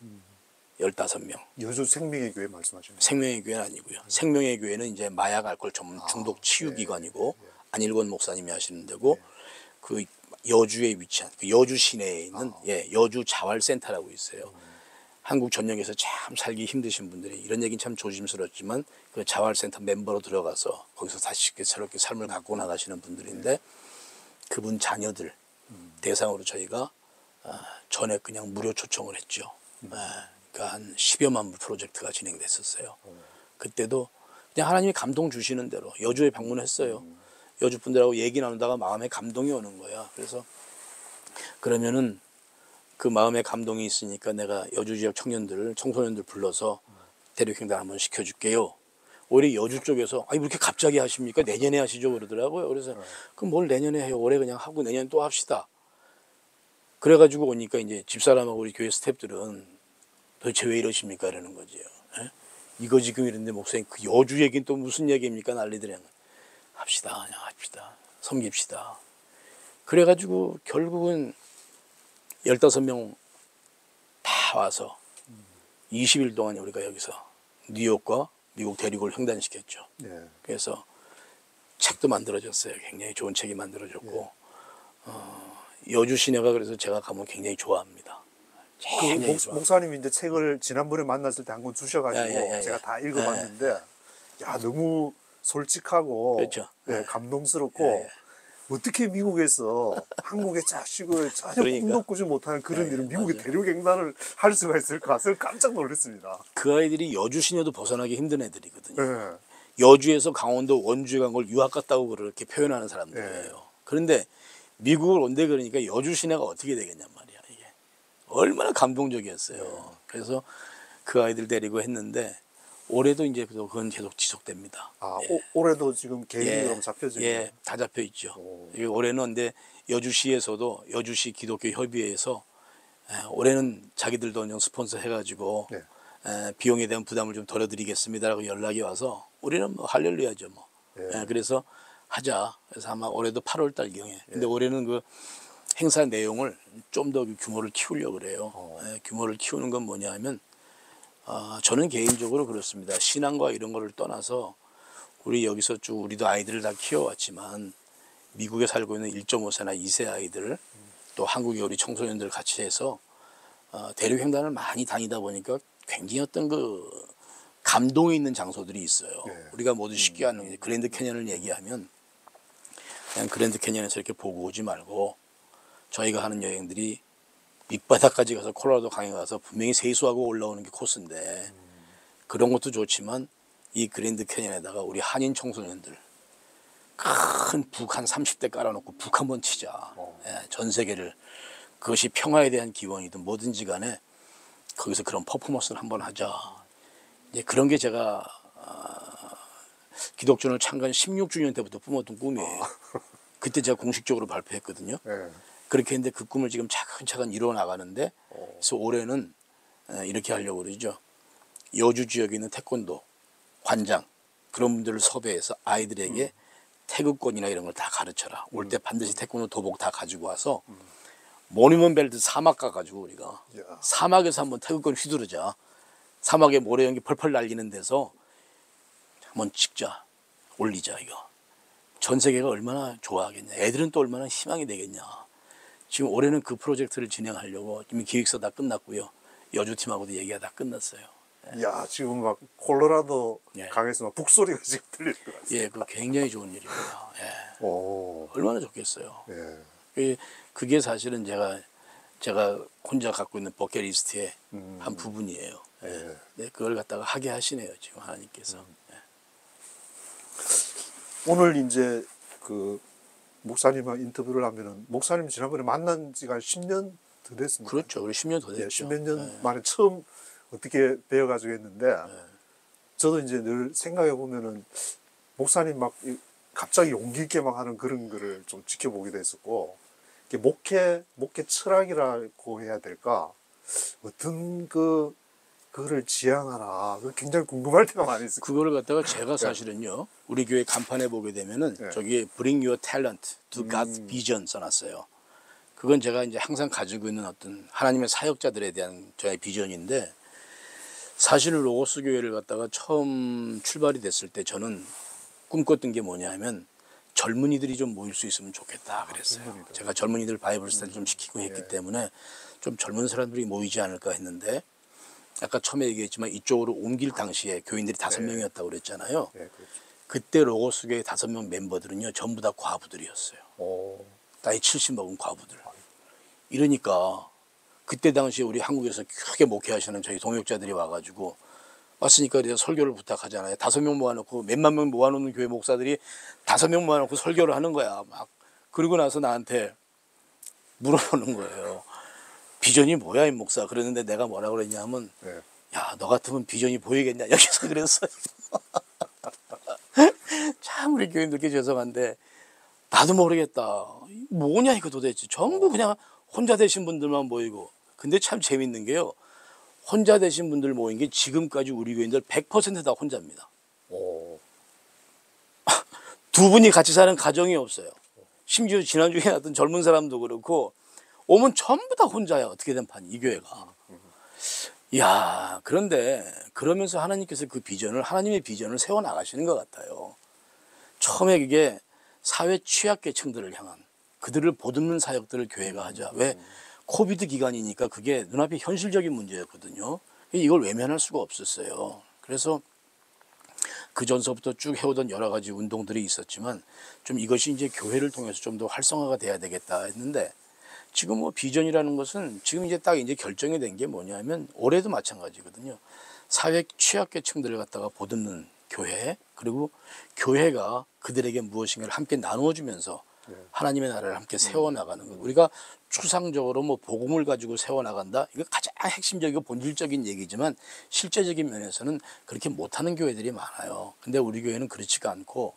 15명. 여주 생명의 교회 말씀하시는 생명의 교회는 아니고요. 생명의 교회는 이제 마약 알코올 전문 중독 치유 기관이고 안일권 목사님이 하시는 데고 그 여주에 위치한 그 여주 시내에 있는 여주 자활센터라고 있어요. 한국 전역에서 참 살기 힘드신 분들이 이런 얘기는 참 조심스럽지만 그 자활센터 멤버로 들어가서 거기서 다시 새롭게 삶을 갖고 나가시는 분들인데 그분 자녀들 대상으로 저희가 전에 그냥 무료 초청을 했죠. 그러니까 한 10여만 불 프로젝트가 진행됐었어요. 그때도 그냥 하나님이 감동 주시는 대로 여주에 방문했어요. 여주 분들하고 얘기 나누다가 마음에 감동이 오는 거야. 그래서 그러면은 그 마음에 감동이 있으니까 내가 여주 지역 청소년들 불러서 대륙횡단 한번 시켜줄게요. 오히려 여주 쪽에서 아니 왜 이렇게 갑자기 하십니까? 내년에 하시죠 그러더라고요. 그래서 그럼 뭘 내년에 해요? 올해 그냥 하고 내년에 또 합시다. 그래가지고 오니까 이제 집사람하고 우리 교회 스태프들은 도대체 왜 이러십니까? 이러는 거지요. 에? 이거 지금 이런데 목사님 그 여주 얘기는 또 무슨 얘기입니까? 난리들이야. 합시다. 그냥 합시다. 섬깁시다. 그래가지고 결국은 15명 다 와서 20일 동안 우리가 여기서 뉴욕과 미국 대륙을 횡단시켰죠. 그래서 책도 만들어졌어요. 굉장히 좋은 책이 만들어졌고 여주 시내가 그래서 제가 가면 굉장히 좋아합니다. 그 목사님이 이제 책을 지난번에 만났을 때 한 권 주셔가지고 제가 다 읽어봤는데 야 너무 솔직하고 그렇죠. 감동스럽고 어떻게 미국에서 한국의 자식을 전혀 꿈도 꾸지 못하는 그런 일을 미국의 대륙횡단을 할 수가 있을까? 그래서 깜짝 놀랐습니다. 그 아이들이 여주 시내도 벗어나기 힘든 애들이거든요. 여주에서 강원도 원주에 간 걸 유학 갔다고 그렇게 표현하는 사람들이에요. 그런데 미국을 온대 그러니까 여주 시내가 어떻게 되겠냔 말이야. 이게 얼마나 감동적이었어요. 그래서 그 아이들 데리고 했는데 올해도 이제 그건 계속 지속됩니다. 올해도 지금 계획이 그럼 잡혀지죠? 다 잡혀 있죠. 올해는 근데 여주시에서도 여주시 기독교 협의회에서 올해는 자기들도 그냥 스폰서 해가지고 비용에 대한 부담을 좀 덜어드리겠습니다라고 연락이 와서 우리는 뭐 할렐루야죠 뭐. 그래서 하자. 그래서 아마 올해도 8월달경에. 근데 올해는 그 행사 내용을 좀 더 규모를 키우려고 그래요. 예, 규모를 키우는 건 뭐냐 하면 저는 개인적으로 그렇습니다. 신앙과 이런 거를 떠나서 우리 여기서 쭉 우리도 아이들을 다 키워왔지만 미국에 살고 있는 1.5세나 2세 아이들 또 한국의 우리 청소년들 같이 해서 대륙횡단을 많이 다니다 보니까 굉장히 어떤 그 감동이 있는 장소들이 있어요. 우리가 모두 쉽게 아는 그랜드 캐년을 얘기하면 그냥 그랜드 캐년에서 이렇게 보고 오지 말고 저희가 하는 여행들이 밑바닥까지 가서 콜로라도 강에 가서 분명히 세수하고 올라오는 게 코스인데 그런 것도 좋지만 이 그랜드 캐년에다가 우리 한인 청소년들 큰 북 한 30대 깔아놓고 북 한번 치자. 예, 전 세계를 그것이 평화에 대한 기원이든 뭐든지 간에 거기서 그런 퍼포먼스를 한번 하자. 이제 그런 게 제가 기독교를 창간 16주년 때부터 꿈었던 꿈이에요. 그때 제가 공식적으로 발표했거든요. 그렇게 했는데 그 꿈을 지금 차근차근 이루어 나가는데 그래서 올해는 이렇게 하려고 그러죠. 여주 지역에 있는 태권도 관장 그런 분들을 섭외해서 아이들에게 태극권이나 이런 걸 다 가르쳐라. 올 때 반드시 태권도 도복 다 가지고 와서 모니먼 벨트 사막 가가지고 우리가 사막에서 한번 태극권 휘두르자. 사막에 모래 연기 펄펄 날리는 데서 한번 찍자. 올리자 이거. 전 세계가 얼마나 좋아하겠냐. 애들은 또 얼마나 희망이 되겠냐. 지금 올해는 그 프로젝트를 진행하려고 이미 기획서 다 끝났고요. 여주팀하고도 얘기가 다 끝났어요. 야, 지금 막 콜로라도 예. 강에서 막 북소리가 지금 들릴 것 같아요. 예, 그 굉장히 좋은 일입니다. 예. 오. 얼마나 좋겠어요. 예. 그게 사실은 제가 혼자 갖고 있는 버킷리스트의 한 부분이에요. 예. 네, 그걸 갖다가 하게 하시네요, 지금 하나님께서. 예. 오늘 이제 그 목사님과 인터뷰를 하면은 목사님 지난번에 만난 지가 한 10년 더 됐습니다. 그렇죠. 우리 10년 더 됐죠. 예, 10몇 년 만에 처음 어떻게 배워가지고 했는데 저도 이제 늘 생각해 보면은 목사님 막 갑자기 용기 있게 막 하는 그런 거를 좀 지켜보기도 했었고 이게 목회 철학이라고 해야 될까 어떤 그거를 지향하나 굉장히 궁금할 때가 많이 있어요. 그거를 갖다가 제가 사실은요 우리 교회 간판에 보게 되면은 저기에 Bring Your Talent to God's Vision 써놨어요. 그건 제가 이제 항상 가지고 있는 어떤 하나님의 사역자들에 대한 저의 비전인데 사실은 로고스 교회를 갖다가 처음 출발이 됐을 때 저는 꿈꿨던 게 뭐냐 하면 젊은이들이 좀 모일 수 있으면 좋겠다 그랬어요. 제가 젊은이들 바이블 스터디 좀 시키고 했기 때문에 좀 젊은 사람들이 모이지 않을까 했는데 아까 처음에 얘기했지만 이쪽으로 옮길 당시에 교인들이 5명이었다고 그랬잖아요. 그렇죠. 그때 로고스 교회 5명 멤버들은요 전부 다 과부들이었어요. 나이 70 먹은 과부들. 이러니까 그때 당시에 우리 한국에서 크게 목회하시는 저희 동역자들이 와가지고 왔으니까 그래서 설교를 부탁하잖아요. 5명 모아놓고 몇만 명 모아놓는 교회 목사들이 5명 모아놓고 설교를 하는 거야. 막 그러고 나서 나한테 물어보는 거예요. 비전이 뭐야 이 목사? 그랬는데 내가 뭐라고 그랬냐면 야, 너 같으면 비전이 보이겠냐? 여기서 그랬어요. 참 우리 교인들께 죄송한데 나도 모르겠다. 뭐냐 이거 도대체. 전부 그냥 혼자 되신 분들만 모이고. 근데 참 재밌는 게요. 혼자 되신 분들 모인 게 지금까지 우리 교인들 100% 다 혼자입니다. 두 분이 같이 사는 가정이 없어요. 심지어 지난주에 나왔던 젊은 사람도 그렇고 오면 전부 다 혼자야. 어떻게 된 판이 이 교회가. 이야, 그런데 그러면서 하나님께서 그 비전을 하나님의 비전을 세워나가시는 것 같아요. 처음에 그게 사회 취약계층들을 향한 그들을 보듬는 사역들을 교회가 하자. 왜? 코비드 기간이니까 그게 눈앞에 현실적인 문제였거든요. 이걸 외면할 수가 없었어요. 그래서 그 전서부터 쭉 해오던 여러 가지 운동들이 있었지만 좀 이것이 이제 교회를 통해서 좀 더 활성화가 돼야 되겠다 했는데 지금 뭐 비전이라는 것은 지금 이제 딱 이제 결정이 된 게 뭐냐면 올해도 마찬가지거든요. 사회 취약계층들을 갖다가 보듬는 교회 그리고 교회가 그들에게 무엇인가를 함께 나누어주면서 하나님의 나라를 함께 세워나가는 것. 우리가 추상적으로 뭐 복음을 가지고 세워나간다. 이거 가장 핵심적이고 본질적인 얘기지만 실제적인 면에서는 그렇게 못하는 교회들이 많아요. 근데 우리 교회는 그렇지가 않고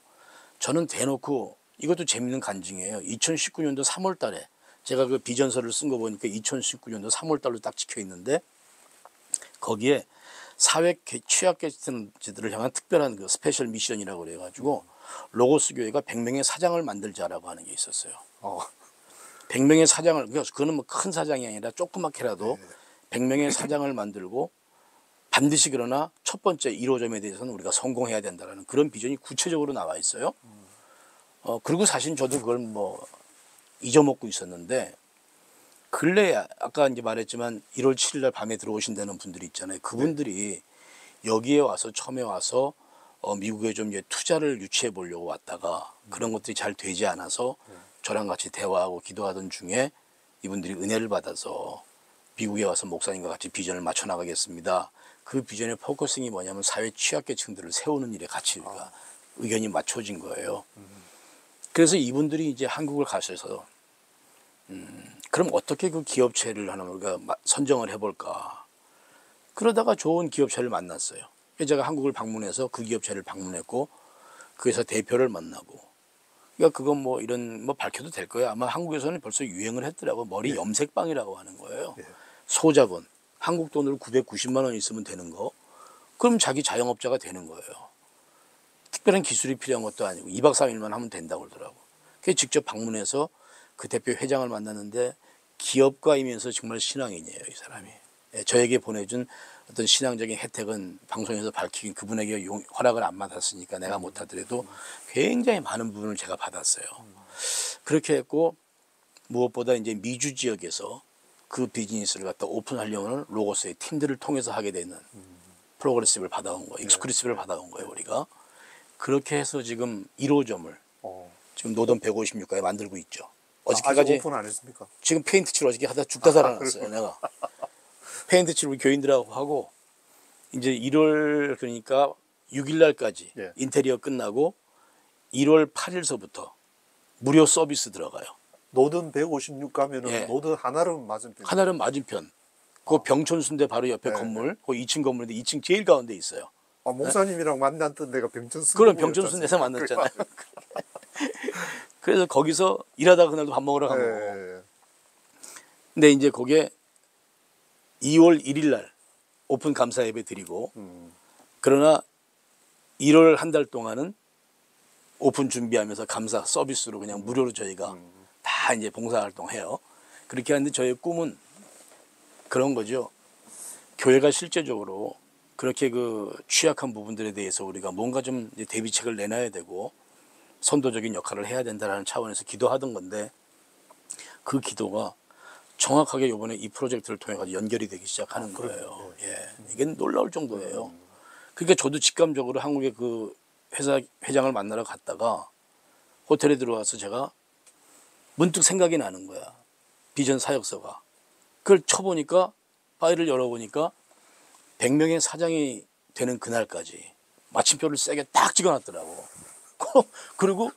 저는 대놓고 이것도 재밌는 간증이에요. 2019년도 3월 달에 제가 그 비전서를 쓴 거 보니까 2019년도 3월 달로 딱 찍혀 있는데 거기에 사회 취약계층들을 향한 특별한 그 스페셜 미션이라고 그래가지고 로고스 교회가 100명의 사장을 만들자라고 하는 게 있었어요. 100명의 사장을, 그거는 뭐 큰 사장이 아니라 조그맣게라도 네. 100명의 사장을 만들고 반드시 그러나 첫 번째 1호점에 대해서는 우리가 성공해야 된다는 그런 비전이 구체적으로 나와 있어요. 그리고 사실 저도 그걸 뭐 잊어먹고 있었는데 근래에 아까 이제 말했지만 1월 7일 날 밤에 들어오신다는 분들이 있잖아요. 그분들이 여기에 와서 처음에 와서 미국에 좀 이제 투자를 유치해 보려고 왔다가 그런 것들이 잘 되지 않아서 저랑 같이 대화하고 기도하던 중에 이분들이 은혜를 받아서 미국에 와서 목사님과 같이 비전을 맞춰 나가겠습니다. 그 비전의 포커싱이 뭐냐면 사회 취약계층들을 세우는 일에 같이 우리가 의견이 맞춰진 거예요. 그래서 이분들이 이제 한국을 가셔서 그럼 어떻게 그 기업체를 하나 우리가 선정을 해볼까. 그러다가 좋은 기업체를 만났어요. 제가 한국을 방문해서 그 기업체를 방문했고 그래서 대표를 만나고 그러니까 그건 뭐 이런 뭐 밝혀도 될 거예요. 아마 한국에서는 벌써 유행을 했더라고. 머리 염색빵이라고 하는 거예요. 소자본. 한국 돈으로 990만 원 있으면 되는 거. 그럼 자기 자영업자가 되는 거예요. 특별한 기술이 필요한 것도 아니고 2박 3일만 하면 된다고 그러더라고. 그래서 직접 방문해서 그 대표 회장을 만났는데 기업가이면서 정말 신앙인이에요, 이 사람이. 저에게 보내준 어떤 신앙적인 혜택은 방송에서 밝히긴 그분에게 허락을 안 받았으니까 내가 못하더라도 굉장히 많은 부분을 제가 받았어요. 그렇게 했고 무엇보다 이제 미주 지역에서 그 비즈니스를 갖다 오픈하려면 로고스의 팀들을 통해서 하게 되는 프로그레시브를 받아온 거예요. 익스크루시브를 받아온 거예요, 우리가. 그렇게 해서 지금 1호점을 지금 노던 156가에 만들고 있죠. 어저께까지 오픈 안 했습니까? 지금 페인트 칠 어저께 하다 죽다 살아났어요. 내가 페인트 칠 우리 교인들하고 하고 이제 1월 그러니까 6일 날까지 인테리어 끝나고 1월 8일서부터 무료 서비스 들어가요. 노든 156 가면은 노든 하나름 맞은편. 하나름 맞은편. 그 병촌순대 바로 옆에 건물, 그 2층 건물인데 2층 제일 가운데 있어요. 목사님이랑 만났던 데가 병촌순대. 그럼 병촌순대에서 만났잖아요. 그래서 거기서 일하다가 그날도 밥 먹으러 간 거고. 근데 이제 거기에 2월 1일 날 오픈 감사 예배 드리고 그러나 1월 한 달 동안은 오픈 준비하면서 감사 서비스로 그냥 무료로 저희가 다 이제 봉사활동 해요. 그렇게 하는데 저의 꿈은 그런 거죠. 교회가 실제적으로 그렇게 그 취약한 부분들에 대해서 우리가 뭔가 좀 이제 대비책을 내놔야 되고 선도적인 역할을 해야 된다는 차원에서 기도하던 건데 그 기도가 정확하게 이번에 이 프로젝트를 통해 가지고 연결이 되기 시작하는 거예요. 이게 놀라울 정도예요. 그러니까 저도 직감적으로 한국의 그 회사 회장을 만나러 갔다가 호텔에 들어와서 제가 문득 생각이 나는 거야. 비전 사역서가. 그걸 쳐보니까 파일을 열어보니까 100명의 사장이 되는 그날까지 마침표를 세게 딱 찍어놨더라고. 그리고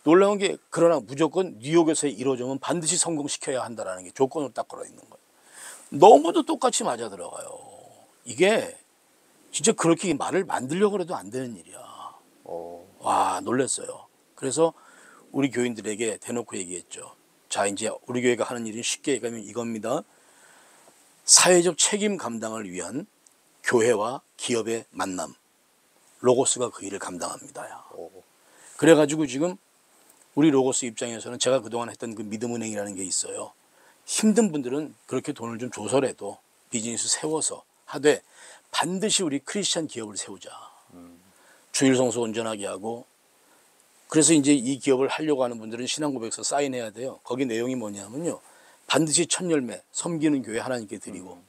놀라운 게 그러나 무조건 뉴욕에서의 1호점은 반드시 성공시켜야 한다는 게 조건으로 딱 걸어있는 거예요. 너무도 똑같이 맞아 들어가요. 이게 진짜 그렇게 말을 만들려고 해도 안 되는 일이야. 와, 놀랐어요. 그래서 우리 교인들에게 대놓고 얘기했죠. 자, 이제 우리 교회가 하는 일은 쉽게 얘기하면 이겁니다. 사회적 책임 감당을 위한 교회와 기업의 만남. 로고스가 그 일을 감당합니다. 그래가지고 지금 우리 로고스 입장에서는 제가 그동안 했던 그 믿음은행이라는 게 있어요. 힘든 분들은 그렇게 돈을 좀 조설해도 비즈니스 세워서 하되 반드시 우리 크리스찬 기업을 세우자. 주일성수 온전하게 하고 그래서 이제 이 기업을 하려고 하는 분들은 신앙고백서 사인해야 돼요. 거기 내용이 뭐냐면요. 반드시 첫 열매 섬기는 교회 하나님께 드리고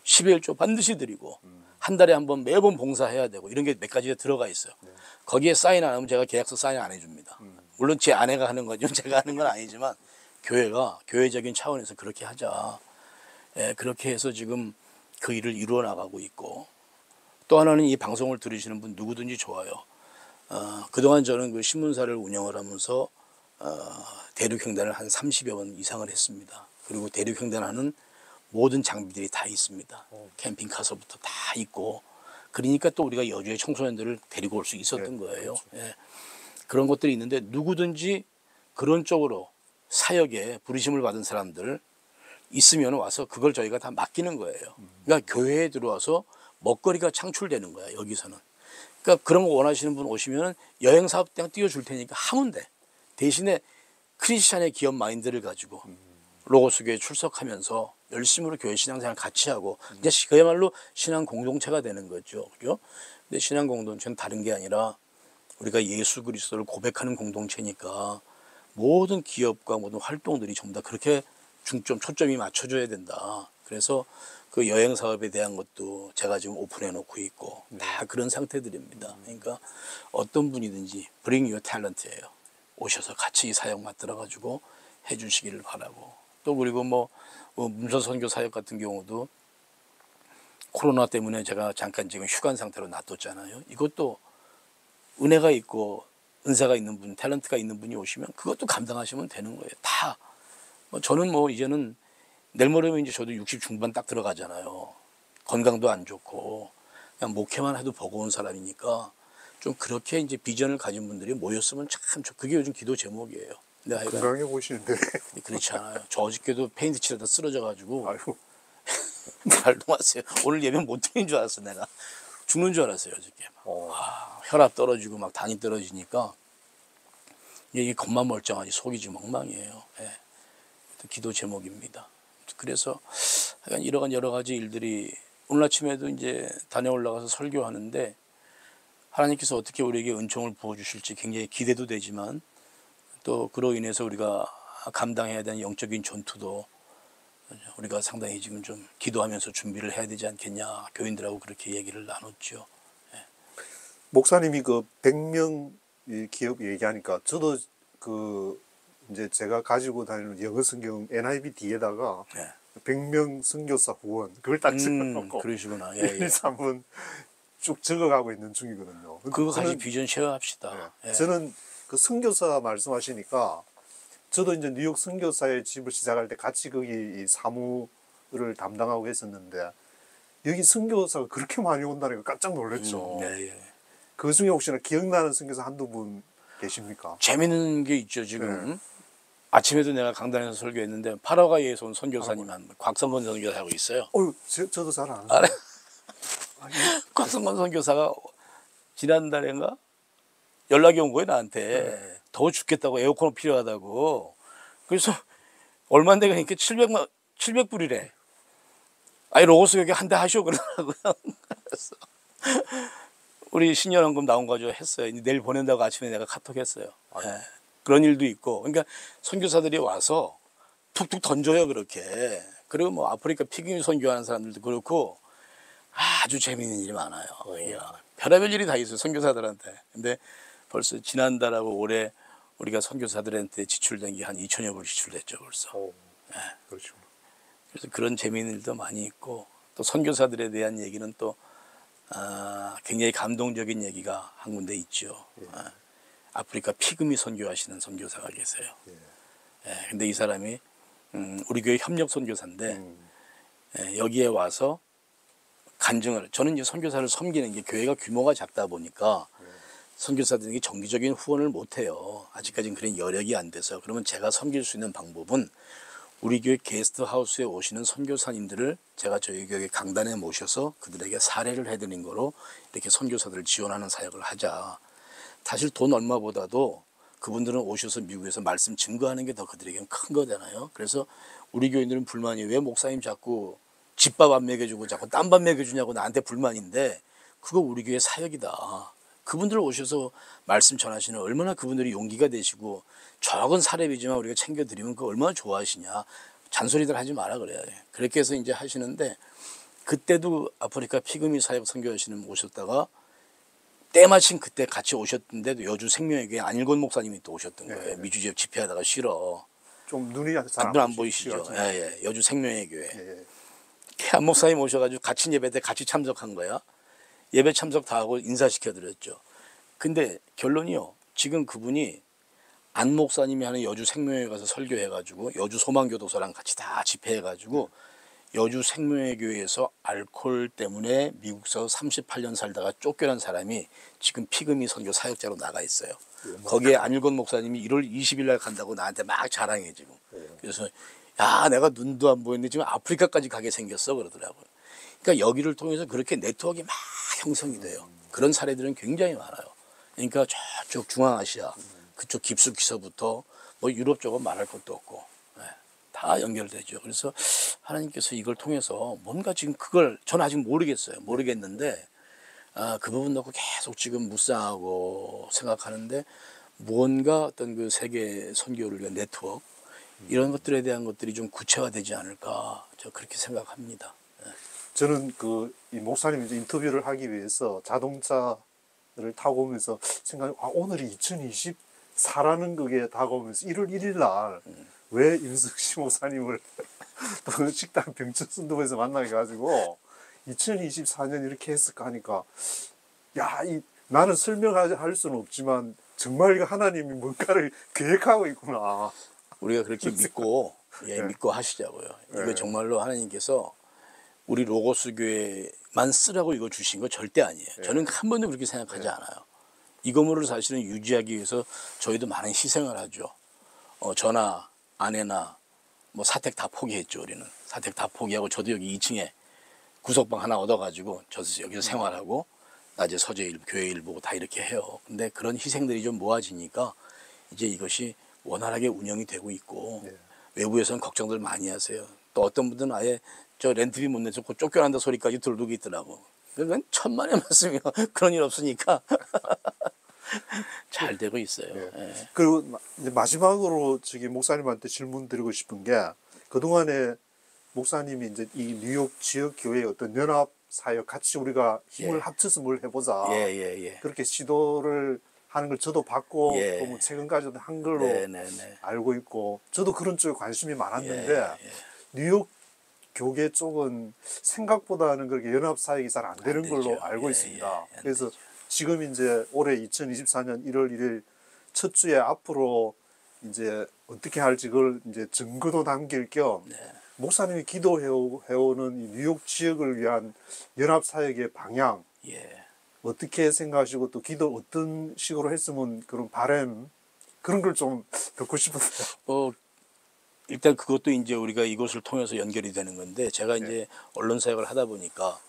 11조 반드시 드리고 한 달에 한 번 매번 봉사해야 되고 이런 게 몇 가지가 들어가 있어요. 거기에 사인 안 하면 제가 계약서 사인 안 해줍니다. 물론 제 아내가 하는 거죠. 제가 하는 건 아니지만 교회가 교회적인 차원에서 그렇게 하자. 그렇게 해서 지금 그 일을 이루어 나가고 있고 또 하나는 이 방송을 들으시는 분 누구든지 좋아요. 그동안 저는 그 신문사를 운영을 하면서 대륙횡단을 한 30여 번 이상을 했습니다. 그리고 대륙횡단하는 모든 장비들이 다 있습니다. 캠핑카서부터 다 있고 그러니까 또 우리가 여주의 청소년들을 데리고 올 수 있었던 거예요. 그렇죠. 그런 것들이 있는데 누구든지 그런 쪽으로 사역에 부르심을 받은 사람들 있으면 와서 그걸 저희가 다 맡기는 거예요. 그러니까 교회에 들어와서 먹거리가 창출되는 거야, 여기서는. 그러니까 그런 거 원하시는 분 오시면 여행사업 그냥 띄워줄 테니까 하면 돼. 대신에 크리스찬의 기업 마인드를 가지고 로고스 교회에 출석하면서 열심으로 교회 신앙생활 같이 하고 이제 그야말로 신앙 공동체가 되는 거죠. 그죠? 근데 신앙 공동체는 다른 게 아니라 우리가 예수 그리스도를 고백하는 공동체니까 모든 기업과 모든 활동들이 전부 다 그렇게 초점이 맞춰줘야 된다. 그래서 그 여행 사업에 대한 것도 제가 지금 오픈해 놓고 있고 다 그런 상태들입니다. 그러니까 어떤 분이든지 bring your talent예요. 오셔서 같이 이 사역 맡들어 가지고 해주시기를 바라고, 또 그리고 뭐 문서 선교 사역 같은 경우도 코로나 때문에 제가 잠깐 지금 휴관 상태로 놔뒀잖아요. 이것도 은혜가 있고 은사가 있는 분, 탤런트가 있는 분이 오시면 그것도 감당하시면 되는 거예요. 다. 저는 뭐 이제는 내일 모레면 이제 저도 60 중반 딱 들어가잖아요. 건강도 안 좋고 그냥 목회만 해도 버거운 사람이니까 좀 그렇게 이제 비전을 가진 분들이 모였으면 참 그게 요즘 기도 제목이에요. 근데 건강해 보이시는데. 그렇지 않아요. 저 어저께도 페인트 칠하다 쓰러져가지고 아이고. 말동하세요. 오늘 예배 못 드린 줄 알았어. 내가 죽는 줄 알았어요 어저께. 혈압 떨어지고 막 당이 떨어지니까 이게 겉만 멀쩡하지 속이 지금 엉망이에요. 예. 기도 제목입니다. 그래서 이런 여러 가지 일들이 오늘 아침에도 이제 다녀올라가서 설교하는데 하나님께서 어떻게 우리에게 은총을 부어주실지 굉장히 기대도 되지만 또 그로 인해서 우리가 감당해야 되는 영적인 전투도 우리가 상당히 지금 좀 기도하면서 준비를 해야 되지 않겠냐, 교인들하고 그렇게 얘기를 나눴죠. 예. 목사님이 그 100명 기업 얘기하니까 저도 그 이제 제가 가지고 다니는 영어 성경 NIV 뒤에다가 예. 100명 선교사 후원 그걸 딱 적어놓고 그러시구나. 1, 2, 3분 쭉 적어가고 있는 중이거든요. 그거 같이 비전 쉐어합시다. 네. 예. 저는 그 선교사 말씀하시니까 저도 이제 뉴욕 선교사의 집을 시작할 때 같이 거기 이 사무를 담당하고 했었는데 여기 선교사가 그렇게 많이 온다니까 깜짝 놀랐죠. 네. 그 중에 혹시나 기억나는 선교사 한두 분 계십니까? 재밌는 게 있죠 지금. 네. 아침에도 내가 강단에서 설교했는데 파라과이에서 온 선교사님 한 곽성건 선교사하고 있어요. 저도 잘 아는. 곽성건 선교사가 지난달인가 연락이 온 거예요 나한테. 네. 더워 죽겠다고 에어컨 필요하다고. 그래서 얼마인데 그러니까 700불이래. 아니 로고스 여기 한 대 하시오 그러더라고요. 그래서 우리 신년원금 나온 거 가지고 했어요. 내일 보낸다고 아침에 내가 카톡 했어요. 네. 그런 일도 있고. 그러니까 선교사들이 와서 툭툭 던져요 그렇게. 그리고 뭐 아프리카 피그미 선교하는 사람들도 그렇고 아주 재미있는 일이 많아요. 별의별 일이 다 있어요 선교사들한테. 근데 벌써 지난달하고 올해 우리가 선교사들한테 지출된 게 한 2천여 불 지출됐죠 벌써. 네. 그렇죠. 그래서 그런 재미있는 일도 많이 있고 또 선교사들에 대한 얘기는 또 굉장히 감동적인 얘기가 한 군데 있죠. 예. 아프리카 피그미 선교하시는 선교사가 계세요. 예. 근데 이 사람이 우리 교회 협력 선교사인데 여기에 와서 간증을, 저는 이제 선교사를 섬기는 게 교회가 규모가 작다 보니까 선교사들에게 정기적인 후원을 못 해요. 아직까지는 그런 여력이 안 돼서. 그러면 제가 섬길 수 있는 방법은 우리 교회 게스트하우스에 오시는 선교사님들을 제가 저희 교회 강단에 모셔서 그들에게 사례를 해드린 거로 이렇게 선교사들을 지원하는 사역을 하자. 사실 돈 얼마보다도 그분들은 오셔서 미국에서 말씀 증거하는 게 더 그들에게는 큰 거잖아요. 그래서 우리 교인들은 불만이 왜 목사님 자꾸 집밥 안 먹여주고 자꾸 딴밥 먹여주냐고 나한테 불만인데 그거 우리 교회 사역이다. 그분들 오셔서 말씀 전하시는 얼마나 그분들이 용기가 되시고 적은 사례비지만 우리가 챙겨드리면 그거 얼마나 좋아하시냐. 잔소리들 하지 마라 그래요. 그렇게 해서 이제 하시는데 그때도 아프리카 피그미 사역 선교하시는 분 오셨다가 때마침 그때 같이 오셨는데도 여주 생명에게 안일권 목사님이 또 오셨던 거예요. 네. 미주 지역 집회하다가 쉬러. 좀 눈이 잘 안 보이시죠? 예, 예. 여주 생명의 교회. 한 목사님 오셔가지고 같이 예배 때 같이 참석한 거야. 예배 참석 다 하고 인사시켜드렸죠. 근데 결론이요. 지금 그분이 안 목사님이 하는 여주 생명회 가서 설교해가지고 여주 소망교도소랑 같이 다 집회해가지고 여주 생명회 교회에서 알코올 때문에 미국서 38년 살다가 쫓겨난 사람이 지금 피그미 선교 사역자로 나가 있어요. 거기에 안일권 목사님이 1월 20일 날 간다고 나한테 막 자랑해 지금. 그래서 야 내가 눈도 안 보이는데 지금 아프리카까지 가게 생겼어 그러더라고요. 그러니까 여기를 통해서 그렇게 네트워크가 막 형성이 돼요. 그런 사례들은 굉장히 많아요. 그러니까 저쪽 중앙아시아 그쪽 깊숙이서부터 뭐 유럽 쪽은 말할 것도 없고 네, 다 다 연결되죠. 그래서 하나님께서 이걸 통해서 뭔가 지금 그걸 저는 아직 모르겠어요. 모르겠는데 그 부분 놓고 계속 지금 묵상하고 생각하는데 무언가 어떤 그 세계 선교를 위한 네트워크 이런 것들에 대한 것들이 좀 구체화되지 않을까 저 그렇게 생각합니다. 저는 이 목사님 이제 인터뷰를 하기 위해서 자동차를 타고 오면서 오늘이 2024라는 그게 다가오면서 1월 1일 날 왜 임석시 목사님을 또 식당 병천 순두부에서 만나게 가지고 2024년 이렇게 했을까 하니까 나는 설명할 수는 없지만 정말 하나님이 뭔가를 계획하고 있구나. 우리가 그렇게 믿고 네. 믿고 하시자고요. 이거 네. 정말로 하나님께서 우리 로고스 교회만 쓰라고 이거 주신 거 절대 아니에요. 저는 한 번도 그렇게 생각하지 않아요. 이 건물을 사실은 유지하기 위해서 저희도 많은 희생을 하죠. 저나 아내나 뭐 사택 다 포기했죠. 우리는 사택 다 포기하고 저도 여기 2층에 구석방 하나 얻어가지고 저 여기서 생활하고 낮에 서재 일, 교회 일 보고 다 이렇게 해요. 근데 그런 희생들이 좀 모아지니까 이제 이것이 원활하게 운영이 되고 있고 외부에서는 걱정들 많이 하세요. 또 어떤 분들은 아예 저 렌트비 못 내서 쫓겨난다 소리까지 들고 있더라고. 그건 천만의 말씀이요. 그런 일 없으니까 잘 되고 있어요. 예. 그리고 이제 마지막으로 목사님한테 질문 드리고 싶은 게 그동안에 목사님이 이제 이 뉴욕 지역 교회의 어떤 연합 사역 같이 우리가 힘을 합쳐서 뭘 해보자. 그렇게 시도를 하는 걸 저도 봤고 또 뭐 최근까지도 한 걸로 알고 있고 저도 그런 쪽에 관심이 많았는데 뉴욕 교계 쪽은 생각보다는 그렇게 연합 사역이 잘 안 되는 걸로 알고 있습니다. 그래서 지금 이제 올해 2024년 1월 1일 첫 주에 앞으로 이제 어떻게 할지 그걸 이제 증거도 남길 겸 목사님이 기도해오는 이 뉴욕 지역을 위한 연합 사역의 방향 어떻게 생각하시고 또 기도 어떤 식으로 했으면 그런 바람 그런 걸 좀 듣고 싶은데요. 일단 그것도 이제 우리가 이것을 통해서 연결이 되는 건데 제가 이제 언론 사역을 하다 보니까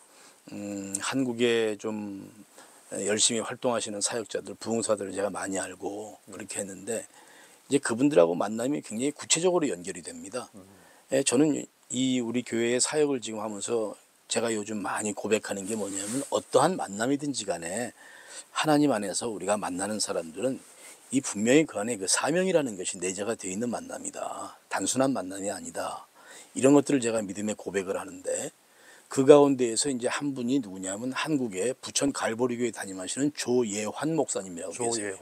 한국에 좀 열심히 활동하시는 사역자들, 부흥사들을 제가 많이 알고 그렇게 했는데 이제 그분들하고 만남이 굉장히 구체적으로 연결이 됩니다. 저는 이 우리 교회의 사역을 지금 하면서 제가 요즘 많이 고백하는 게 뭐냐면 어떠한 만남이든지 간에 하나님 안에서 우리가 만나는 사람들은 이 분명히 그 안에 그 사명이라는 것이 내재가 되어 있는 만남이다. 단순한 만남이 아니다. 이런 것들을 제가 믿음의 고백을 하는데 그 가운데에서 이제 한 분이 누구냐면 한국의 부천 갈보리교회 담임하시는 조예환 목사님이라고 계세요.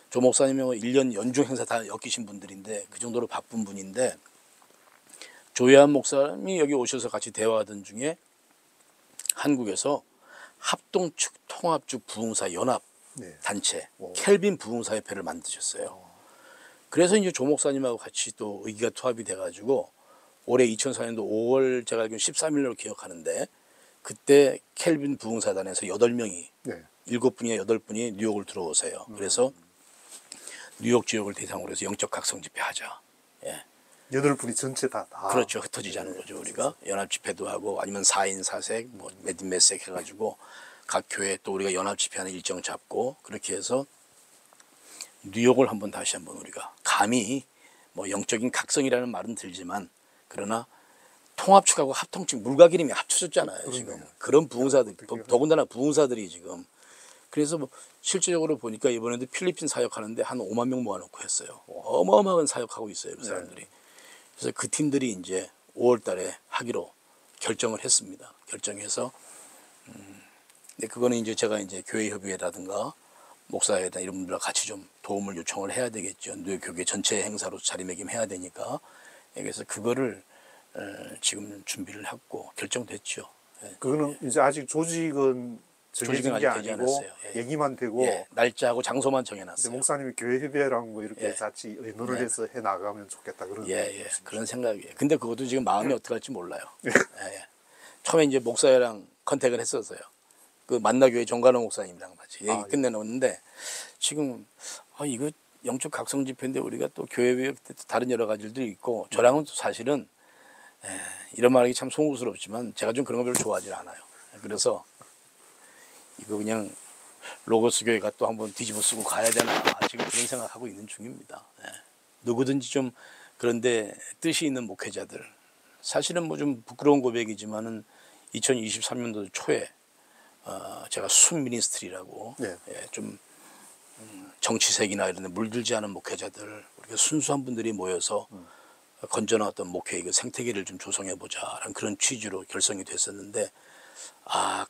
조 목사님은 1년 연중 행사 다 엮이신 분들인데 그 정도로 바쁜 분인데 조예환 목사님이 여기 오셔서 같이 대화하던 중에 한국에서 합동축 통합축 부흥사 연합 단체 켈빈 부흥사협회를 만드셨어요. 그래서 이제 조 목사님하고 같이 또 의기가 투합이 돼가지고 올해 2004년도 5월 제가 알기로는 13일로 기억하는데 그때 켈빈 부흥사단에서 8명이 7분이나 8분이 뉴욕을 들어오세요. 그래서 뉴욕 지역을 대상으로 해서 영적 각성 집회 하자. 8분이 전체 다. 그렇죠. 흩어지지 않은 거죠. 우리가 연합 집회도 하고 아니면 4인 4색 뭐 몇 색 해가지고 각 교회 또 우리가 연합 집회하는 일정 잡고 그렇게 해서 뉴욕을 다시 한번 우리가 감히 뭐 영적인 각성이라는 말은 들지만 그러나 통합축하고 합통축 물과 기름이 합쳐졌잖아요. 지금 그런 부흥사들 더군다나 부흥사들이 지금 그래서 뭐 실질적으로 보니까 이번에도 필리핀 사역하는데 한 5만 명 모아놓고 했어요. 어마어마한 사역하고 있어요. 그 사람들이. 그래서 그 팀들이 이제 5월 달에 하기로 결정을 했습니다. 결정해서 근데 그거는 이제 제가 이제 교회협의회라든가 목사회다 이런 분들과 같이 좀 도움을 요청을 해야 되겠죠. 뉴욕 교회 전체 행사로 자리매김해야 되니까. 그래서 그거를 지금 준비를 했고 결정됐죠. 그거는 이제 아직 조직은 정해진 게 아직 되지 아니고 않았어요. 얘기만 되고 날짜하고 장소만 정해놨어요. 목사님이 교회협의회랑 뭐 이렇게 같이 의논을 해서 해 나가면 좋겠다 그런 그런 생각이에요. 근데 그것도 지금 마음이 어떻게 할지 몰라요. 처음에 이제 목사회랑 컨택을 했었어요. 그 만나교회 정관호 목사님이랑 같이 얘기 끝내놓는데 지금 이거 영적 각성 집회인데 우리가 또 교회에 다른 여러 가지들도 있고 저랑은 또 사실은 이런 말하기 참 송구스럽지만 제가 좀 그런 걸 별로 좋아하지 않아요. 그래서 이거 그냥 로고스 교회가 또 한번 뒤집어 쓰고 가야 되나 지금 그런 생각하고 있는 중입니다. 누구든지 좀 그런데 뜻이 있는 목회자들, 사실은 뭐 좀 부끄러운 고백이지만은 2023년도 초에 제가 순 미니스트리라고 네. 좀 정치색이나 이런 데 물들지 않은 목회자들, 우리가 순수한 분들이 모여서 건전한 어떤 목회의 그 생태계를 좀 조성해 보자라는 그런 취지로 결성이 됐었는데,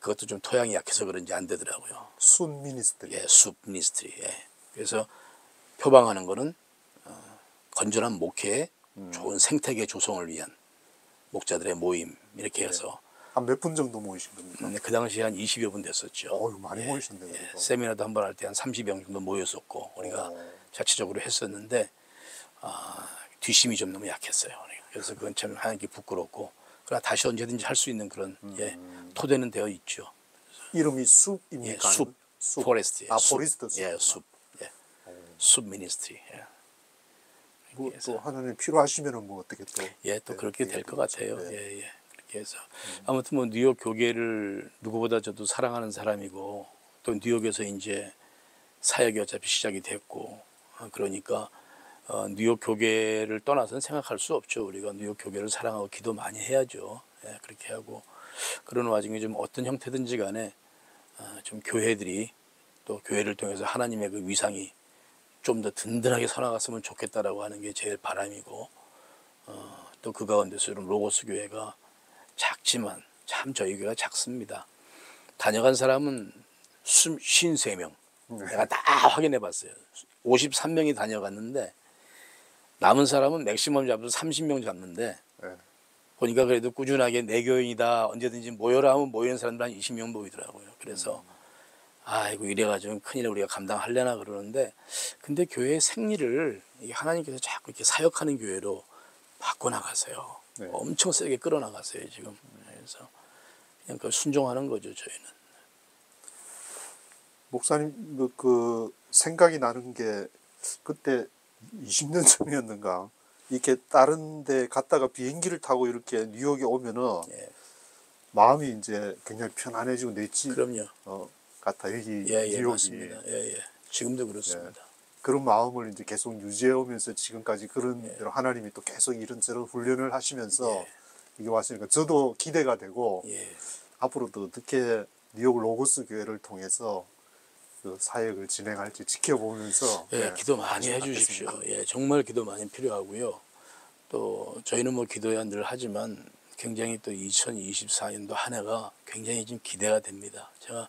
그것도 좀 토양이 약해서 그런지 안 되더라고요. 순 미니스트리. 예, 숲 미니스트리. 예. 그래서 표방하는 거는 건전한 목회의 좋은 생태계 조성을 위한 목자들의 모임 이렇게 해서 한 몇 분 정도 모이신 겁니까? 그 당시에 한 20여 분 됐었죠. 어유 많이 모이셨네요. 예, 세미나도 한 번 할 때 한 30명 정도 모였었고 우리가 자체적으로 했었는데 뒷심이 좀 너무 약했어요. 그래서 그건 참 하는 게 부끄럽고, 그러나 다시 언제든지 할 수 있는 그런 토대는 되어 있죠. 이름이 숲입니까? 예, 숲, 숲. 포레스트. 포레스트 숲. 예, 숲. 예. 숲 미니스트리. 예. 뭐 또 하나님 필요하시면은 뭐 어떻게 또 예, 또 그렇게 될 것 같아요. 네. 예, 예. 그렇게 해서 아무튼 뭐 뉴욕 교계를 누구보다 저도 사랑하는 사람이고, 또 뉴욕에서 이제 사역이 어차피 시작이 됐고, 그러니까 뉴욕 교계를 떠나서는 생각할 수 없죠. 우리가 뉴욕 교계를 사랑하고 기도 많이 해야죠. 예, 그렇게 하고, 그런 와중에 좀 어떤 형태든지 간에 좀 교회들이 또 교회를 통해서 하나님의 그 위상이 좀 더 든든하게 서나갔으면 좋겠다라고 하는 게 제일 바람이고, 또 그 가운데서 이런 로고스 교회가 작지만 참 저희 교회가 작습니다. 다녀간 사람은 53명. 내가 다 확인해 봤어요. 53명이 다녀갔는데 남은 사람은 맥시멈 잡아서 30명 잡는데, 보니까 그래도 꾸준하게 내 교인이다 언제든지 모여라 하면 모이는 사람들 한 20명 모이더라고요. 그래서 아이고 이래가지고 큰일 우리가 감당하려나 그러는데, 근데 교회의 생리를 하나님께서 자꾸 이렇게 사역하는 교회로 바꿔나가세요. 네. 엄청 세게 끌어나가세요 지금. 그래서 그냥 그 순종하는 거죠 저희는. 목사님 그 생각이 나는 게 그때 20년 전이었는가 이렇게 다른 데 갔다가 비행기를 타고 이렇게 뉴욕에 오면은 마음이 이제 굉장히 편안해지고 내집 그럼요. 같아 여기 예, 뉴욕이. 맞습니다. 예, 예. 지금도 그렇습니다. 그런 마음을 이제 계속 유지해 오면서 지금까지 그런 대로 하나님이 또 계속 이런저런 훈련을 하시면서 이게 왔으니까 저도 기대가 되고 앞으로도 어떻게 뉴욕 로고스 교회를 통해서 그 사역을 진행할지 지켜보면서 기도 많이 해주십시오. 예, 정말 기도 많이 필요하고요. 또 저희는 뭐 기도야 늘 하지만 굉장히 또 2024년도 한 해가 굉장히 좀 기대가 됩니다. 제가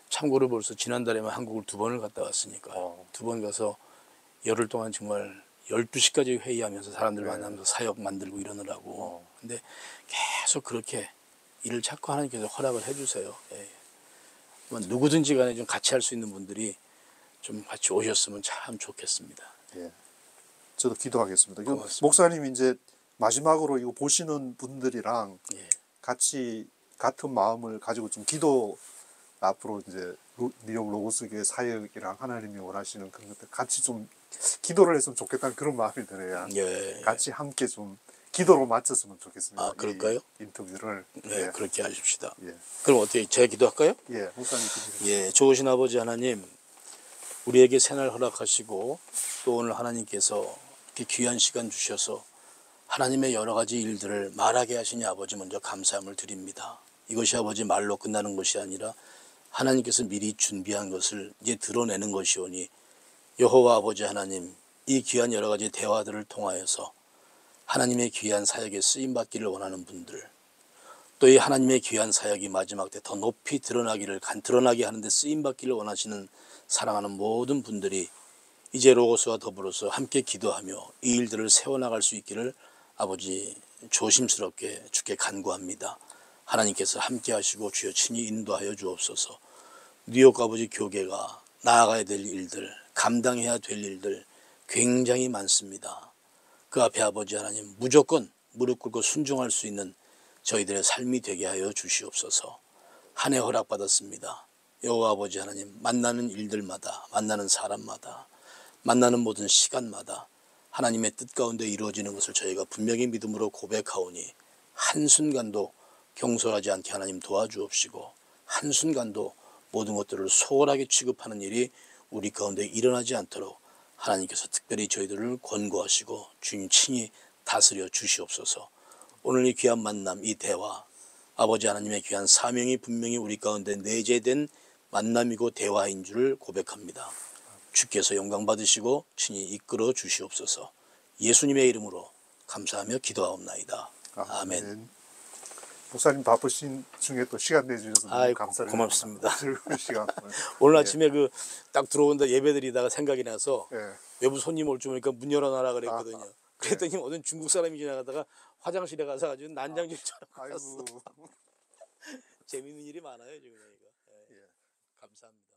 참고로 벌써 지난달에만 한국을 2번을 갔다 왔으니까요. 2번 가서 열흘 동안 정말 12시까지 회의하면서 사람들 만나면서 사역 만들고 이러느라고. 근데 계속 그렇게 일을 자꾸 하나님께서 허락을 해주세요. 뭐 누구든지 간에 좀 같이 할 수 있는 분들이 좀 같이 오셨으면 참 좋겠습니다. 저도 기도하겠습니다. 고맙습니다. 목사님 이제 마지막으로 이거 보시는 분들이랑 같이 같은 마음을 가지고 좀 기도, 앞으로 이제 뉴욕 로고스 교회 사역이랑 하나님이 원하시는 그런 것들 같이 좀 기도를 했으면 좋겠다는 그런 마음이 드네요. 같이 함께 좀 기도로 마쳤으면 좋겠습니다. 그럴까요? 인터뷰를. 그렇게 하십시다. 그럼 어떻게 제가 기도할까요? 목사님 기도해. 예, 좋으신 아버지 하나님, 우리에게 새날 허락하시고 또 오늘 하나님께서 이렇게 귀한 시간 주셔서 하나님의 여러 가지 일들을 말하게 하시니 아버지 먼저 감사함을 드립니다. 이것이 아버지 말로 끝나는 것이 아니라 하나님께서 미리 준비한 것을 이제 드러내는 것이오니, 여호와 아버지 하나님, 이 귀한 여러 가지 대화들을 통하여서 하나님의 귀한 사역에 쓰임받기를 원하는 분들, 또 이 하나님의 귀한 사역이 마지막 때 더 높이 드러나게 하는데 쓰임받기를 원하시는 사랑하는 모든 분들이 이제 로고스와 더불어서 함께 기도하며 이 일들을 세워나갈 수 있기를 아버지 조심스럽게 주께 간구합니다. 하나님께서 함께 하시고 주여 친히 인도하여 주옵소서. 뉴욕 아버지 교계가 나아가야 될 일들, 감당해야 될 일들 굉장히 많습니다. 그 앞에 아버지 하나님 무조건 무릎 꿇고 순종할 수 있는 저희들의 삶이 되게 하여 주시옵소서. 한 해 허락받았습니다. 여호와 아버지 하나님, 만나는 일들마다, 만나는 사람마다, 만나는 모든 시간마다 하나님의 뜻 가운데 이루어지는 것을 저희가 분명히 믿음으로 고백하오니 한순간도 경솔하지 않게 하나님 도와주옵시고, 한순간도 모든 것들을 소홀하게 취급하는 일이 우리 가운데 일어나지 않도록 하나님께서 특별히 저희들을 권고하시고 주님 친히 다스려 주시옵소서. 오늘 이 귀한 만남, 이 대화, 아버지 하나님의 귀한 사명이 분명히 우리 가운데 내재된 만남이고 대화인 줄 고백합니다. 주께서 영광 받으시고 친히 이끌어 주시옵소서. 예수님의 이름으로 감사하며 기도하옵나이다. 아멘. 목사님 바쁘신 중에 또 시간 내주셔서 너무 감사드립니다. 고맙습니다. 즐거운 시간. 오늘 아침에 그 딱 들어온다 예배드리다가 생각이 나서 예. 외부 손님 올 줄 모르니까 문 열어놔라 그랬거든요. 아, 그랬더니 어떤 중국 사람이 지나가다가 화장실에 가서 아주 난장질처럼 아이고. 재밌는 일이 많아요 지금 여기가. 예. 예. 감사합니다.